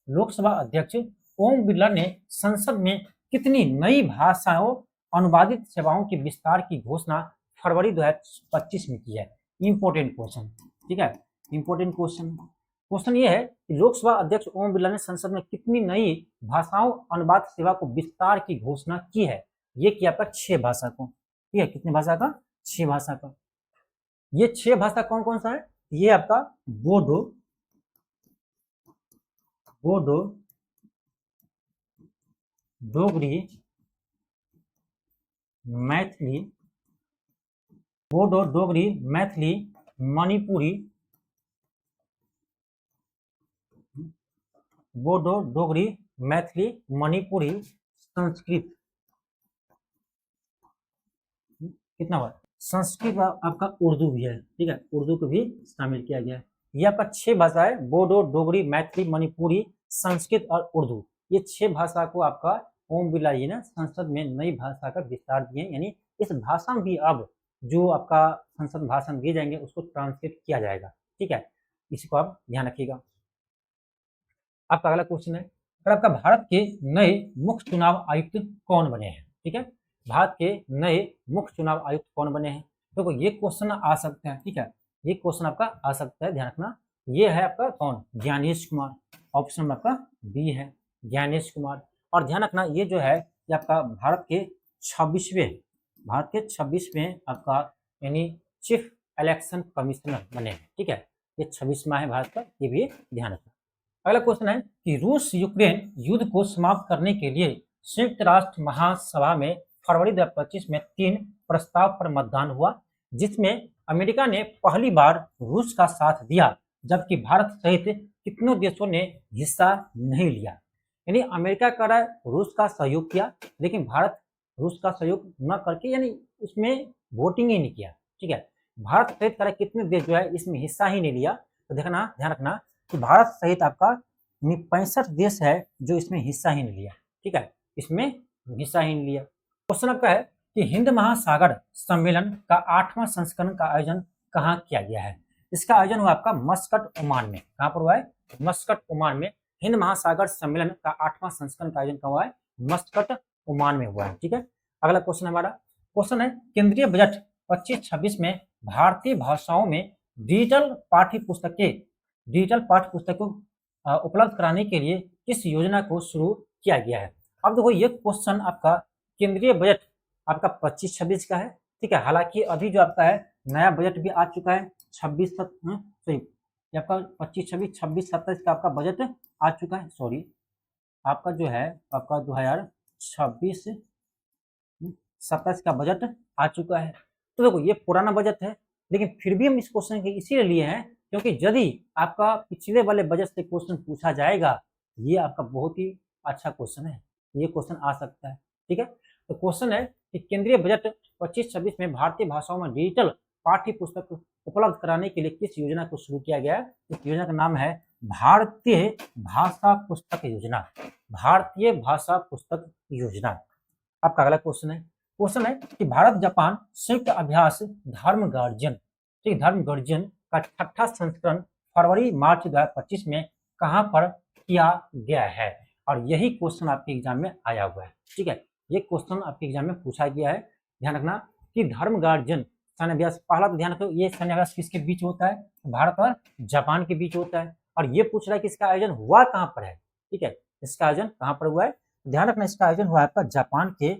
लोकसभा अध्यक्ष ओम बिरला ने संसद में कितनी नई भाषाओं अनुवादित सेवाओं के विस्तार की घोषणा फरवरी 2025 में की है। Important question. ठीक है, इंपॉर्टेंट क्वेश्चन ये है कि लोकसभा अध्यक्ष ओम बिरला ने संसद में कितनी नई भाषाओं अनुवाद सेवा को विस्तार की घोषणा की है। ये किया आपका 6 भाषा को। ठीक है, कितने भाषा का? 6 भाषा का। ये 6 भाषा कौन कौन सा है? ये आपका बोडो, डोगरी, मैथिली, बोडो, डोगरी, मैथिली, मणिपुरी, बोडो, डोगरी, मैथिली, मणिपुरी, संस्कृत। कितना बार? संस्कृत आपका उर्दू भी है। ठीक है, उर्दू को भी शामिल किया गया है। ये आपका 6 भाषा है, बोडो, डोगरी, मैथिली, मणिपुरी, संस्कृत और उर्दू। ये 6 भाषा को आपका ओम बिरला जी ने संसद में नई भाषा का विस्तार दिए, यानी इस भाषा में भी अब जो आपका संसद भाषण दिए जाएंगे उसको ट्रांसलेट किया जाएगा। ठीक है, इसी को आप ध्यान रखिएगा। आपका अगला क्वेश्चन है, अगर आपका भारत के नए मुख्य चुनाव आयुक्त कौन बने हैं? ठीक है, भारत के नए मुख्य चुनाव आयुक्त कौन बने हैं? देखो ये क्वेश्चन आ सकते हैं। ठीक है, ये क्वेश्चन आपका आ सकता है, ध्यान रखना। ये है आपका कौन? ज्ञानेश कुमार। ऑप्शन में आपका बी है, ज्ञानेश कुमार। और ध्यान रखना ये जो है ये आपका भारत के 26वें आपका यानी चीफ इलेक्शन कमिश्नर बने हैं। ठीक है, ये 26वां है भारत का, ये भी ध्यान रखना। अगला क्वेश्चन है कि रूस यूक्रेन युद्ध को समाप्त करने के लिए संयुक्त राष्ट्र महासभा में फरवरी 2025 में 3 प्रस्ताव पर मतदान हुआ, जिसमें अमेरिका ने पहली बार रूस का साथ दिया, जबकि भारत सहित कितनों देशों ने हिस्सा नहीं लिया। यानी अमेरिका कर रहा है रूस का सहयोग किया, लेकिन भारत रूस का सहयोग न करके यानी उसमें वोटिंग ही नहीं किया। ठीक है, भारत सहित कर कितने देश जो है इसमें हिस्सा ही नहीं लिया। तो देखना, ध्यान रखना कि भारत सहित आपका 65 देश है जो इसमें हिस्सा ही नहीं लिया। ठीक है, इसमें हिस्सा ही नहीं लिया। क्वेश्चन आपका है कि हिंद महासागर सम्मेलन का 8वां संस्करण का आयोजन कहाँ किया गया है? इसका आयोजन हुआ आपका मस्कट, ओमान में। कहाँ पर हुआ है? मस्कट, ओमान में। हिंद महासागर सम्मेलन का 8वां संस्करण का आयोजन कहाँ हुआ है? मस्कट, ओमान में हुआ है। ठीक है, अगला क्वेश्चन हमारा क्वेश्चन है, केंद्रीय बजट 25-26 में भारतीय भाषाओं में डिजिटल पाठ्य पुस्तकों उपलब्ध कराने के लिए किस योजना को शुरू किया गया है? अब देखो ये क्वेश्चन आपका केंद्रीय बजट आपका 25-26 का है। ठीक है, हालांकि अभी जो आपका है नया बजट भी आ चुका है, 26-27 का आपका बजट आ चुका है। सॉरी, आपका जो है आपका 2026-27 का बजट आ चुका है। तो देखो ये पुराना बजट है, लेकिन फिर भी हम इस क्वेश्चन के इसीलिए लिए हैं क्योंकि यदि आपका पिछले वाले बजट से क्वेश्चन पूछा जाएगा, ये आपका बहुत ही अच्छा क्वेश्चन है, ये क्वेश्चन आ सकता है। ठीक है, तो क्वेश्चन है कि केंद्रीय बजट 25-26 में भारतीय भाषाओं में डिजिटल पाठ्य पुस्तक उपलब्ध कराने के लिए किस योजना को शुरू किया गया है? इस योजना का नाम है भारतीय भाषा पुस्तक योजना। भारतीय भाषा पुस्तक योजना। आपका अगला क्वेश्चन है कि भारत जापान संयुक्त अभ्यास धर्म गर्जन, ठीक, धर्म गर्जन का 6ठा संस्करण फरवरी मार्च 2025 में कहां पर किया गया है? और यही क्वेश्चन आपके एग्जाम में आया हुआ है। ठीक है, ये क्वेश्चन आपके एग्जाम में पूछा गया है। ध्यान रखना कि धर्म गर्जन सैन्य अभ्यास, पहला तो ध्यान रखो ये सैन्य अभ्यास किसके बीच होता है? भारत और जापान के बीच होता है। और ये पूछ रहा है कि इसका आयोजन हुआ कहां पर है? ठीक है, इसका आयोजन कहां पर हुआ है? ध्यान रखना इसका आयोजन हुआ है आपका जापान के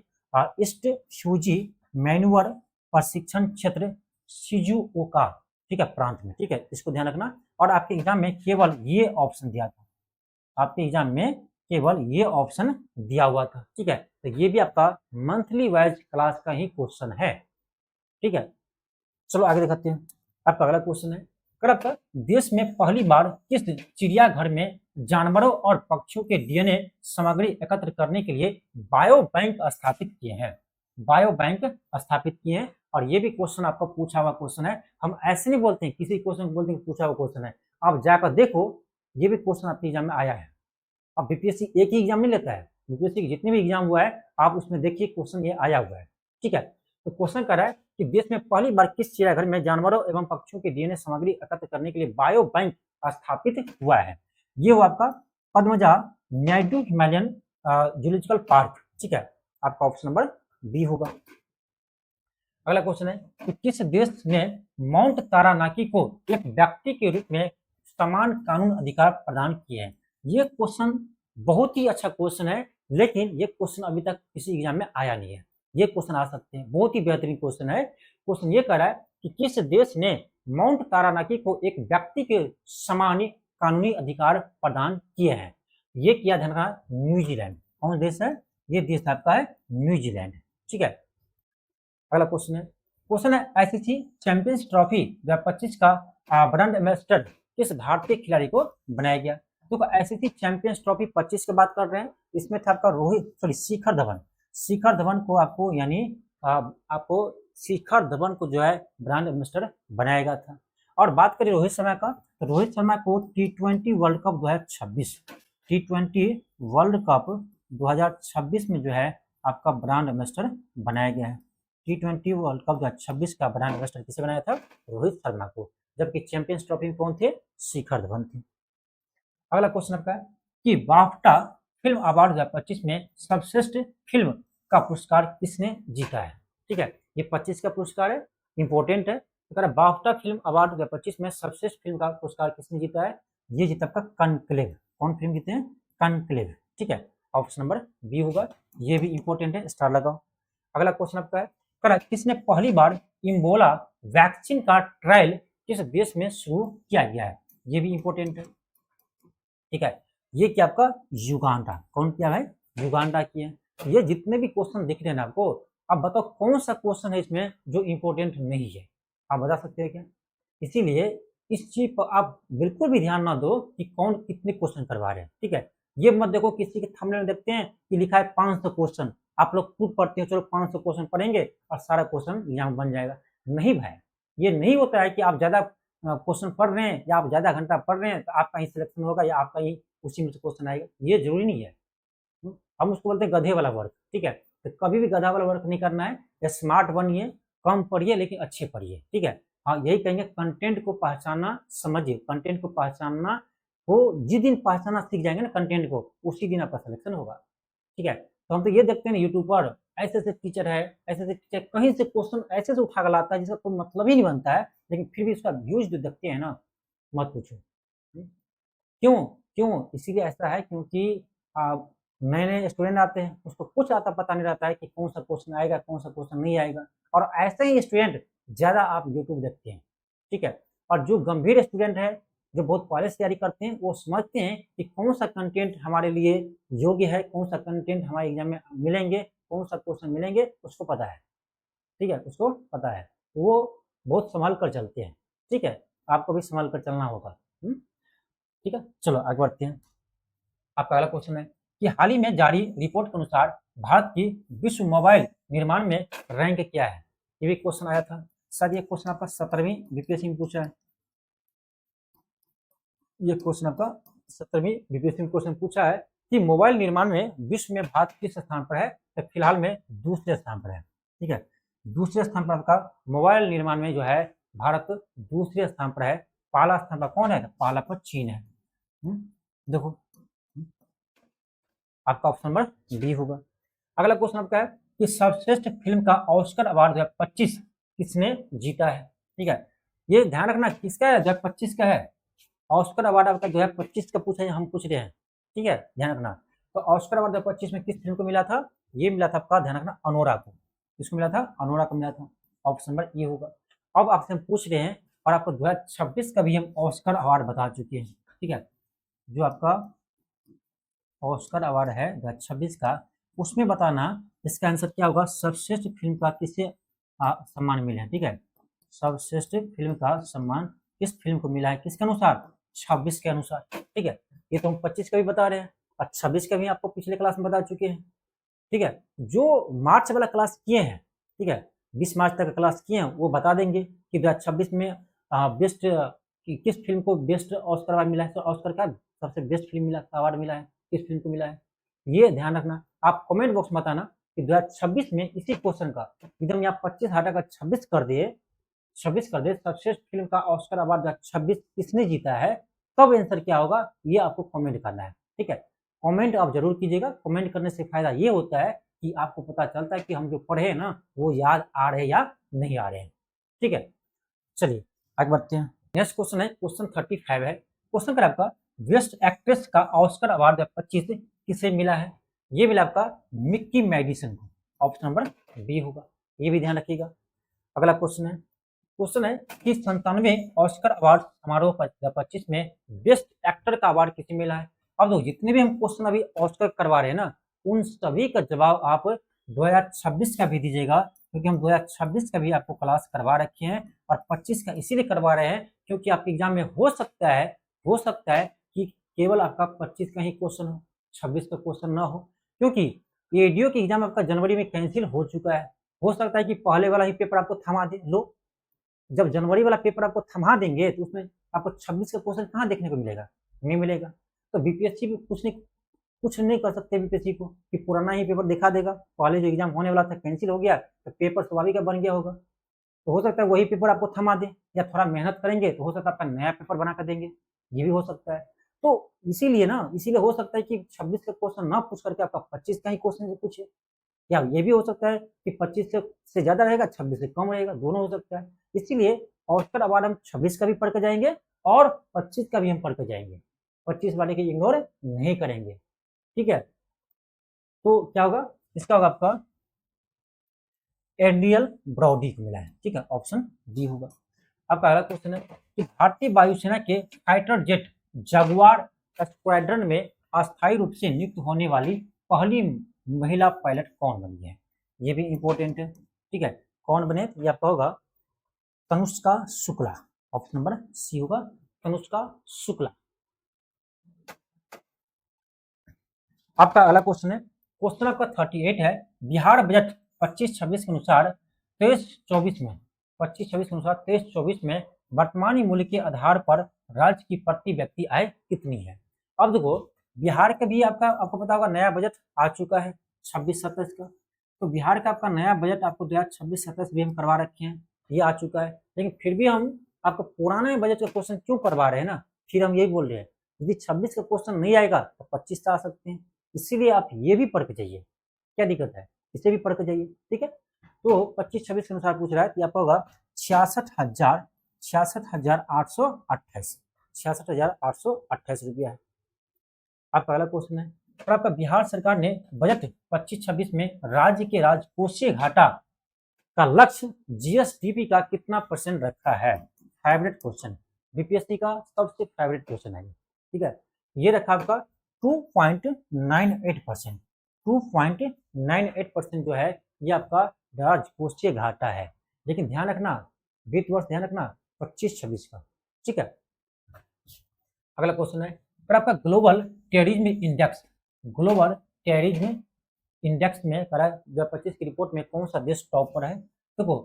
ईस्ट फ्यूजी मैन्यूअर प्रशिक्षण क्षेत्र शिजुओका, ठीक है, प्रांत में। ठीक है, इसको ध्यान रखना। और आपके एग्जाम में केवल ये ऑप्शन दिया था, आपके एग्जाम में केवल ये ऑप्शन दिया हुआ था। ठीक है, तो ये भी आपका मंथली वाइज क्लास का ही क्वेश्चन है। ठीक है, चलो आगे दिखाते हैं। आपका अगला क्वेश्चन है, अगर आपका देश में पहली बार किस चिड़ियाघर में जानवरों और पक्षियों के डीएनए सामग्री एकत्र करने के लिए बायो बैंक स्थापित किए हैं? बायो बैंक स्थापित किए हैं। और ये भी क्वेश्चन आपका पूछा हुआ क्वेश्चन है। हम ऐसे नहीं बोलते हैं किसी क्वेश्चन को बोलते हैं पूछा हुआ क्वेश्चन है, आप जाकर देखो ये भी क्वेश्चन आपके एग्जाम में आया है। अब बीपीएससी एक ही एग्जाम नहीं लेता है, बीपीएससी के जितने भी एग्जाम हुआ है आप उसमें देखिए क्वेश्चन ये आया हुआ है। ठीक है, तो क्वेश्चन कर रहा है कि देश में पहली बार किस चिड़ियाघर में जानवरों एवं पक्षियों के डीएनए सामग्री एकत्र करने के लिए बायो बैंक स्थापित हुआ है? ये हुआ आपका Padmaja Naidu Himalayan zoological park. ठीक है, आपका ऑप्शन नंबर बी होगा। अगला क्वेश्चन है कि किस देश ने माउंट तारानाकी को एक व्यक्ति के रूप में समान कानून अधिकार प्रदान किए हैं? ये क्वेश्चन बहुत ही अच्छा क्वेश्चन है, लेकिन ये क्वेश्चन अभी तक किसी एग्जाम में आया नहीं है। ये क्वेश्चन आ सकते हैं, बहुत ही बेहतरीन क्वेश्चन है। क्वेश्चन ये कह रहा है कि किस देश ने माउंट तारानाकी को एक व्यक्ति के समान कानूनी अधिकार प्रदान किए हैं? ये किया ध्यान रखना, न्यूजीलैंड। कौन देश है? ये देश आपका है न्यूजीलैंड। ठीक है, अगला क्वेश्चन है आईसीसी चैंपियंस ट्रॉफी 2025 का ब्रांड एम्बेसडर किस भारतीय खिलाड़ी को बनाया गया? तो आईसीसी चैंपियंस ट्रॉफी 25 की बात कर रहे हैं, इसमें था आपका शिखर धवन। शिखर धवन को आपको यानी आपको शिखर धवन को जो है ब्रांड एम्बेसडर बनाया गया था। और बात करें रोहित शर्मा का, तो रोहित शर्मा को T20 world cup 2026 T20 world cup 2026 में जो है आपका ब्रांड एम्बेसडर बनाया गया है। T20 वर्ल्ड कप 2026 का ब्रांड एम्बेसडर किसे बनाया था? रोहित शर्मा को। जबकि चैंपियंस ट्रॉफी में कौन थे? शिखर धवन थे। अगला क्वेश्चन आपका है कि बाफ्टा फिल्म अवार्ड 2025 में सर्वश्रेष्ठ फिल्म का पुरस्कार किसने जीता है? ठीक है, ये 25 का पुरस्कार है, इंपॉर्टेंट है। तो बाफ्टा फिल्म अवार्ड 2025 में सर्वश्रेष्ठ फिल्म का पुरस्कार किसने जीता है? ये जीता आपका कॉन्क्लेव। कौन फिल्म जीते हैं? कॉन्क्लेव। ठीक है, ऑप्शन नंबर बी होगा, ये भी इंपॉर्टेंट है, स्टार लगाओ। अगला क्वेश्चन आपका है किसने पहली बार इम्बोला वैक्सीन का ट्रायल किस देश में शुरू किया गया है? ये भी इंपॉर्टेंट है। ठीक है, ये क्या आपका युगांडा। कौन किया भाई? युगांडा किया। ये जितने भी क्वेश्चन दिख रहे हैं ना आपको, आप बताओ कौन सा क्वेश्चन है इसमें जो इंपॉर्टेंट नहीं है? आप बता सकते हैं क्या? इसीलिए इस चीज पर आप बिल्कुल भी ध्यान ना दो कि कौन कितने क्वेश्चन करवा रहे हैं। ठीक है, ये मत देखो किसी के थंबनेल में देखते हैं कि लिखा है 500 क्वेश्चन, आप लोग खुद पढ़ते हैं चलो 500 क्वेश्चन पढ़ेंगे और सारा क्वेश्चन यहाँ बन जाएगा। नहीं भाई, ये नहीं होता है कि आप ज्यादा क्वेश्चन पढ़ रहे हैं या आप ज्यादा घंटा पढ़ रहे हैं तो आपका ही सिलेक्शन होगा या आपका ही उसी में से क्वेश्चन आएगा, ये जरूरी नहीं है। हम उसको बोलते हैं गधे वाला वर्क। ठीक है, तो कभी भी गधा वाला वर्क नहीं करना है, या स्मार्ट बनिए, कम पढ़िए लेकिन अच्छे पढ़िए। ठीक है, हाँ यही कहेंगे, कंटेंट को पहचानना समझिए, कंटेंट को पहचानना हो, जिस दिन पहचानना सीख जाएंगे ना कंटेंट को, उसी दिन आपका सिलेक्शन होगा। ठीक है, तो हम तो ये देखते हैं यूट्यूब पर ऐसे ऐसे टीचर है, ऐसे ऐसे टीचर कहीं से क्वेश्चन ऐसे से उठा कर लाता है जिसका कोई मतलब ही नहीं बनता है, लेकिन फिर भी उसका व्यूज जो देखते हैं ना, मत पूछो क्यों क्यों। इसीलिए ऐसा है क्योंकि नए नए स्टूडेंट आते हैं, उसको कुछ आता पता नहीं रहता है कि कौन सा क्वेश्चन आएगा कौन सा क्वेश्चन नहीं आएगा, और ऐसे ही स्टूडेंट ज्यादा आप यूट्यूब देखते हैं। ठीक है, और जो गंभीर स्टूडेंट है, जो बहुत पहले से तैयारी करते हैं, वो समझते हैं कि कौन सा कंटेंट हमारे लिए योग्य है, कौन सा कंटेंट हमारे एग्जाम में मिलेंगे, कौन सा क्वेश्चन मिलेंगे, उसको पता है। ठीक है, उसको पता है, वो बहुत संभाल कर चलते हैं। ठीक है, आपको भी संभाल कर चलना होगा। ठीक है, चलो आगे बढ़ते हैं। आपका अगला क्वेश्चन है कि हाल ही में जारी रिपोर्ट के अनुसार भारत की विश्व मोबाइल निर्माण में रैंक क्या है? ये भी क्वेश्चन आया था, शायद ये क्वेश्चन आपका 17वीं बीपीएससी में पूछा है। ये क्वेश्चन आपका 17वीं बीपीएससी में क्वेश्चन पूछा है कि मोबाइल निर्माण में विश्व में भारत किस स्थान पर है? तो फिलहाल में दूसरे स्थान पर है। ठीक है, दूसरे स्थान पर आपका मोबाइल निर्माण में जो है भारत दूसरे स्थान पर है। पहला स्थान पर कौन है? पहला पर चीन है। देखो आपका ऑप्शन नंबर डी होगा। अगला क्वेश्चन आपका है कि सर्वश्रेष्ठ फिल्म का ऑस्कर अवार्ड 2025 किसने जीता है? ठीक है, ये ध्यान रखना किसका है, 2025 का है। ऑस्कर अवार्ड आपका 2025 का पूछा है, हम पूछ रहे हैं। ठीक है, ध्यान रखना। तो ऑस्कर अवार्ड 2025 में किस फिल्म को मिला था? ये मिला था आपका, ध्यान रखना, अनोरा को। किसको मिला था? अनोरा को मिला था। ऑप्शन नंबर ए होगा। अब आपसे हम पूछ रहे हैं, और आपको 2026 का भी हम ऑस्कर अवार्ड बता चुके हैं। ठीक है, जो आपका ऑस्कर अवार्ड है 2026 का, उसमें बताना इसका आंसर क्या होगा। सर्वश्रेष्ठ फिल्म का किसे सम्मान मिला है? ठीक है, सर्वश्रेष्ठ फिल्म का सम्मान किस फिल्म को मिला है, किसके अनुसार? 26 के अनुसार। ठीक है, ये तो हम 25 का भी बता रहे हैं और 26 का भी आपको पिछले क्लास में बता चुके हैं। ठीक है, जो मार्च वाला क्लास किए हैं, ठीक है, 20 मार्च तक का क्लास किए हैं, वो बता देंगे कि 2026 में बेस्ट किस फिल्म को बेस्ट ऑस्कर अवार्ड मिला है। तो ऑस्कर का सबसे बेस्ट फिल्म मिला, अवार्ड मिला है, किस फिल्म को मिला है, ये ध्यान रखना। आप कमेंट बॉक्स में बताना कि 2026 में इसी क्वेश्चन का एकदम यहाँ 25 हटा कर 26 कर दिए, 26 कर दे, सर्वश्रेष्ठ फिल्म का ऑस्कर अवार्ड 2026 किसने जीता है, तब आंसर क्या होगा, ये आपको कमेंट करना है। ठीक है, कमेंट आप जरूर कीजिएगा। कमेंट करने से फायदा ये होता है कि आपको पता चलता है कि हम जो पढ़े हैं ना वो याद आ रहे हैं या नहीं आ रहे हैं। ठीक है, चलिए आगे बढ़ते हैं। नेक्स्ट क्वेश्चन है, क्वेश्चन 35 है। क्वेश्चन का आपका बेस्ट एक्ट्रेस का ऑस्कर अवार्ड 2025 किसे मिला है? ये मिला आपका मिक्की मैडिसन को। ऑप्शन नंबर बी होगा, ये भी ध्यान रखिएगा। अगला क्वेश्चन है कि 97वें ऑस्कर अवार्ड समारोह 2025 में बेस्ट एक्टर का अवार्ड किसे मिला है? अब देखो जितने भी हम क्वेश्चन अभी ऑस्कर करवा रहे हैं ना, उन सभी का जवाब आप 2026 का भी दीजिएगा, क्योंकि हम 2026 का भी आपको क्लास करवा रखे हैं, और 25 का इसीलिए करवा रहे हैं क्योंकि आपके एग्जाम में हो सकता है कि केवल आपका 25 का ही क्वेश्चन हो, 26 का क्वेश्चन ना हो, क्योंकि एडीओ की एग्जाम आपका जनवरी में कैंसिल हो चुका है। हो सकता है कि पहले वाला ही पेपर आपको थमा दे लो, जब जनवरी वाला पेपर आपको थमा देंगे तो उसमें आपको 26 का क्वेश्चन कहाँ देखने को मिलेगा, नहीं मिलेगा। तो बीपीएससी भी कुछ नहीं कर सकते बीपीएससी को कि पुराना ही पेपर दिखा देगा, पहले जो एग्जाम होने वाला था कैंसिल हो गया तो पेपर स्वाभाविक बन गया होगा। तो हो सकता है वही पेपर आपको थमा दे, या थोड़ा मेहनत करेंगे तो हो सकता है आपका नया पेपर बना कर देंगे, ये भी हो सकता है। तो इसीलिए हो सकता है कि 26 का क्वेश्चन ना पूछ करके आपका 25 का ही क्वेश्चन पूछे, या ये भी हो सकता है कि 25 से ज्यादा रहेगा, 26 से कम रहेगा, दोनों हो सकता है। इसीलिए ऑस्कर अवार्ड हम 26 का भी पढ़ कर जाएंगे और 25 का भी हम पढ़ कर जाएंगे, 25 वाले की इग्नोर नहीं करेंगे, ठीक है। तो क्या होगा, इसका होगा आपका एडमिरल ब्रॉडी को मिला है, ठीक है, ऑप्शन डी होगा। आपका अगला क्वेश्चन है कि भारतीय वायुसेना के फाइटर जेट जगुआर स्क्वाड्रन में अस्थायी रूप से नियुक्त होने वाली पहली महिला पायलट कौन बनी है, ये भी इंपॉर्टेंट है, ठीक है। कौन बने, ये आपका होगा Tanushka Shukla, option number C होगा तनुष्का शुक्ला। आपका अगला क्वेश्चन है, क्वेश्चन आपका 38 है, बिहार बजट 25-26 के अनुसार 23-24 में 25-26 के अनुसार 23-24 में वर्तमानी मूल्य के आधार पर राज्य की प्रति व्यक्ति आय कितनी है। अब देखो बिहार का भी आपको पता होगा नया बजट आ चुका है 26-27 का, तो बिहार का आपका नया बजट आपको 2026-27 भी हम करवा रखे हैं, ये आ चुका है। लेकिन फिर भी हम आपको पुराने बजट का क्वेश्चन क्यों करवा रहे हैं ना, फिर हम यही बोल रहे हैं यदि 26 का क्वेश्चन नहीं आएगा तो 25 से आ सकते हैं, इसीलिए आप ये भी पढ़ के जाइए, क्या दिक्कत है, इसे भी पढ़ के जाइए, ठीक है। तो 25-26 के अनुसार पूछ रहा है, आपका होगा 66,828 रुपया है। आपका अगला क्वेश्चन है, और आपका बिहार सरकार ने बजट 25-26 में राज्य के राजकोषीय घाटा का लक्ष्य जीएसडीपी का कितना % रखा है। फेवरेट क्वेश्चन, बीपीएससी का सबसे फेवरेट क्वेश्चन है, ठीक है। ये रखा आपका 2.98%, 2.98% जो है ये आपका राजकोषीय घाटा है। लेकिन ध्यान रखना वित्त वर्ष ध्यान रखना 25-26 का, ठीक है। अगला क्वेश्चन है, पर आपका ग्लोबल टेररिज्म इंडेक्स में करा 2025 की रिपोर्ट में कौन सा देश टॉप पर है। देखो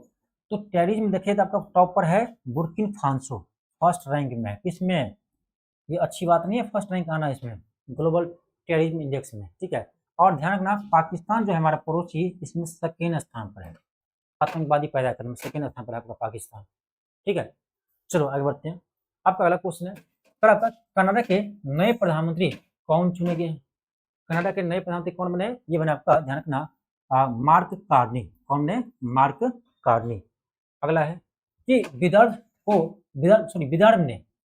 तो टेररिज्म देखिए तो आपका टॉप पर है बुर्किना फासो, फर्स्ट रैंक में, किसमें, ये अच्छी बात नहीं है फर्स्ट रैंक आना इसमें ग्लोबल टेररिज्म इंडेक्स में, ठीक है। और ध्यान रखना पाकिस्तान जो है हमारा पड़ोसी इसमें सेकेंड स्थान पर है, आतंकवादी पैदा करने में सेकेंड स्थान पर है आपका पाकिस्तान, ठीक है। चलो आगे बढ़ते हैं। आपका अगला क्वेश्चन है, कनाडा के नए प्रधानमंत्री कौन चुने गए हैं। कनाडा के नए प्रधानमंत्री कौन बने, ये बने आपका ध्यान रखना मार्क कार्नी, कौन ने, मार्क कार्नी। अगला है कि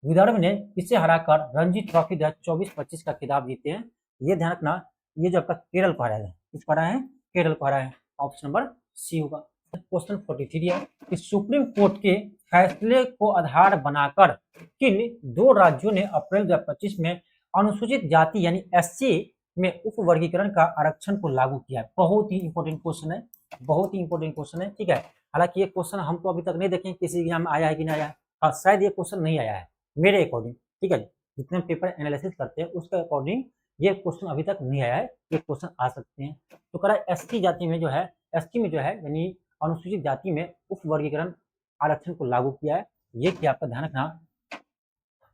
विदर्भ ने किसे हराकर रणजी ट्रॉफी 2024-25 का खिताब जीते हैं। ये ध्यान रखना ये जो आपका केरल को हराया है, किसको हराया है, केरल को हराया है, ऑप्शन नंबर सी होगा। क्वेश्चन 43 है कि सुप्रीम कोर्ट के फैसले को आधार बनाकर किन 2 राज्यों ने अप्रैल 2025 में अनुसूचित जाति यानी एससी में उप वर्गीकरण का आरक्षण को लागू किया है। बहुत ही इंपॉर्टेंट क्वेश्चन है, बहुत ही इंपॉर्टेंट क्वेश्चन है, ठीक है। हालांकि ये क्वेश्चन हम तो अभी तक नहीं देखें किसी एग्जाम में आया है कि नहीं आया है, हाँ शायद ये क्वेश्चन नहीं आया है मेरे अकॉर्डिंग, ठीक है। जितने पेपर एनालिसिस करते हैं उसके अकॉर्डिंग ये क्वेश्चन अभी तक नहीं आया है, ये क्वेश्चन आ सकते हैं। तो कह रहा है एसटी जाति में जो है, एसटी में जो है यानी अनुसूचित जाति में उप वर्गीकरण आरक्षण को लागू किया है। ये क्या आपका ध्यान रखना,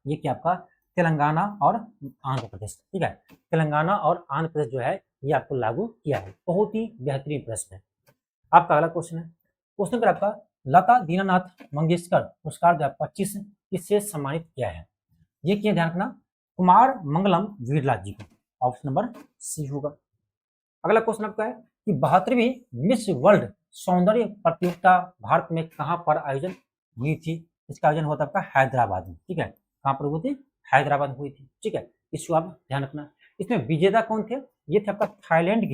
ये क्या आपका तेलंगाना और आंध्र प्रदेश, ठीक है। तेलंगाना और आंध्र प्रदेश जो है ये आपको लागू किया है। बहुत ही बेहतरीन प्रश्न है। आपका अगला क्वेश्चन है, क्वेश्चन पर आपका लता दीनानाथ मंगेशकर पुरस्कार 2025 किससे सम्मानित किया है। ये क्या ध्यान रखना, कुमार मंगलम बिरला जी को, ऑप्शन नंबर सी होगा। अगला क्वेश्चन आपका है कि 72वीं मिस वर्ल्ड सौंदर्य प्रतियोगिता भारत में कहां पर आयोजन हुई थी। इसका आयोजन हुआ था आपका हैदराबाद में, ठीक है। कहां पर हुई थी, हैदराबाद हुई थी, ठीक है। इसको आप ध्यान रखना। इसमें विजेता कौन थे, ये थे आपका थाईलैंड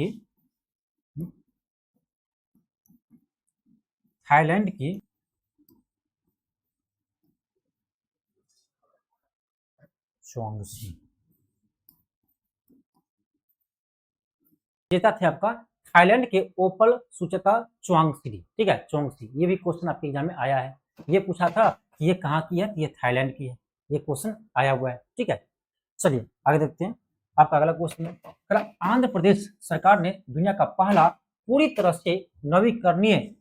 की चोंगसी, विजेता थे आपका थाईलैंड के ओपल सुचता चुआंगसी, ठीक है, चोंगसी। ये भी क्वेश्चन आपके एग्जाम में आया है, ये पूछा था कि ये कहाँ की है, ये थाईलैंड की है, ये क्वेश्चन आया हुआ है, ठीक है। चलिए आगे देखते हैं। आपका अगला क्वेश्चन है, आंध्र प्रदेश सरकार ने दुनिया का पहला पूरी तरह से नवीकरणीय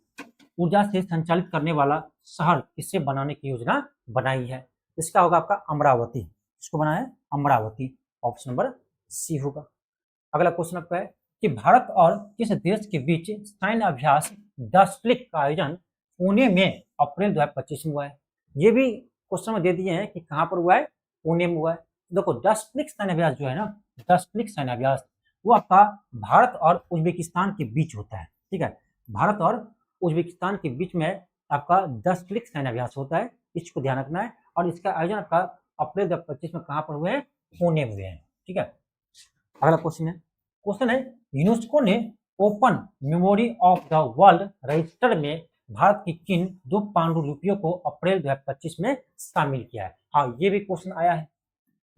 ऊर्जा से संचालित करने वाला शहर किसे बनाने की योजना बनाई है? इसका होगा आपका अमरावती। इसको बनाया है अमरावती। ऑप्शन नंबर सी होगा। अगला क्वेश्चन आपका है कि भारत और किस देश के बीच सैन्य अभ्यास डस्प्लिक का आयोजन पुणे में अप्रैल 2025 में हुआ है? ये भी क्वेश्चन में दे दिए हैं कि कहाँ पर हुआ है, पुणे में हुआ है। देखो डस्प्लिक सैन्य अभ्यास जो है ना, डस्प्लिक सैन्य अभ्यास वो आपका भारत और उज्बेकिस्तान के बीच होता है। ठीक है, भारत और उज्बेकिस्तान के बीच में आपका डस्प्लिक सैन्य अभ्यास होता है, इसको ध्यान रखना है। और इसका आयोजन आपका अप्रैल 2025 में कहाँ पर हुए हैं, पुणे में हुए हैं। ठीक है, अगला क्वेश्चन है यूनेस्को ने open memory of the world register में भारत की किन 2 पांडुलिपियों को अप्रैल 2025 में शामिल किया है? हाँ, ये भी क्वेश्चन आया है,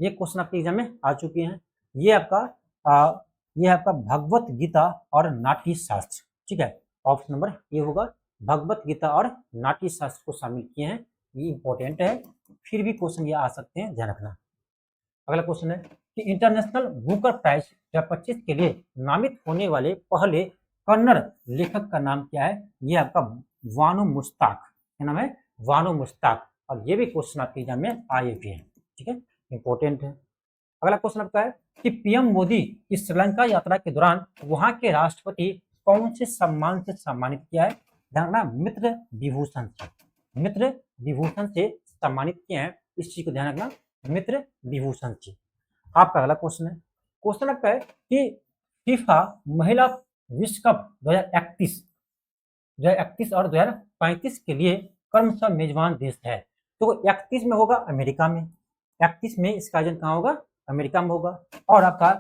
ये क्वेश्चन आपके एग्जाम में आ चुके हैं। ये आपका भगवत गीता और नाट्य शास्त्र। ठीक है, ऑप्शन नंबर ए होगा, भगवत गीता और नाट्य शास्त्र को शामिल किए हैं। ये इंपॉर्टेंट है, फिर भी क्वेश्चन ये आ सकते हैं, ध्यान रखना। अगला क्वेश्चन है कि इंटरनेशनल बुकर प्राइज 2025 के लिए नामित होने वाले पहले कन्नड़ लेखक का नाम क्या है? ये आपका वानु मुश्ताक। क्या नाम है? वानु मुश्ताक। और ये भी क्वेश्चन आपके एग्जाम में आए हुए हैं। ठीक है, इंपॉर्टेंट है। अगला क्वेश्चन आपका है कि पीएम मोदी की श्रीलंका यात्रा के दौरान वहां के राष्ट्रपति कौन से सम्मान से सम्मानित किया है? ध्यान रखना, मित्र विभूषण से, मित्र विभूषण से सम्मानित किए हैं, इस चीज को ध्यान रखना, मित्र विभूषण से। आपका अगला क्वेश्चन है, क्वेश्चन आपका है कि फीफा महिला विश्व कप 2031 और 2035 के लिए क्रमशः मेजबान देश है। तो 31 में होगा अमेरिका में, 31 में इसका आयोजन कहाँ होगा? अमेरिका में होगा। और आपका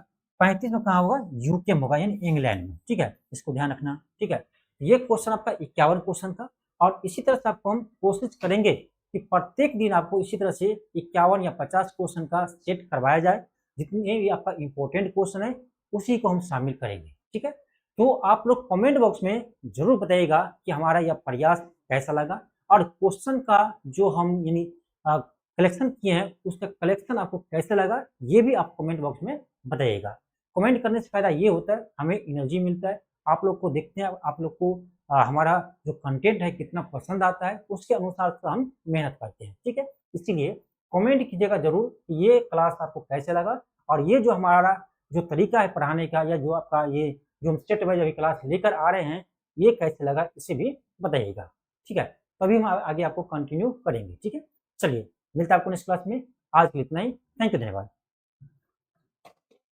35 में कहाँ होगा? यूके में होगा, यानी इंग्लैंड में। ठीक है, इसको ध्यान रखना। ठीक है, ये क्वेश्चन आपका 51 क्वेश्चन था। और इसी तरह से आपको हम कोशिश करेंगे कि प्रत्येक दिन आपको इसी तरह से 51 या 50 क्वेश्चन का सेट करवाया जाए। जितने भी आपका इंपॉर्टेंट क्वेश्चन है उसी को हम शामिल करेंगे। ठीक है, तो आप लोग कमेंट बॉक्स में जरूर बताइएगा कि हमारा यह प्रयास कैसा लगा, और क्वेश्चन का जो हम यानी कलेक्शन किए हैं उसका कलेक्शन आपको कैसे लगा, ये भी आप कमेंट बॉक्स में बताइएगा। कमेंट करने से फायदा ये होता है, हमें एनर्जी मिलता है, आप लोग को देखते हैं, आप लोग को हमारा जो कंटेंट है कितना पसंद आता है, उसके अनुसार से हम मेहनत करते हैं। ठीक है, इसीलिए कमेंट कीजिएगा जरूर कि ये क्लास आपको कैसे लगा, और ये जो हमारा जो तरीका है पढ़ाने का, या जो आपका ये जो हम स्टेट वाइज अभी क्लास लेकर आ रहे हैं, ये कैसे लगा इसे भी बताइएगा। ठीक है, तभी हम आगे आपको कंटिन्यू करेंगे। ठीक है, चलिए मिलता है आपको नेक्स्ट क्लास में। आज के लिए इतना ही। थैंक यू, धन्यवाद।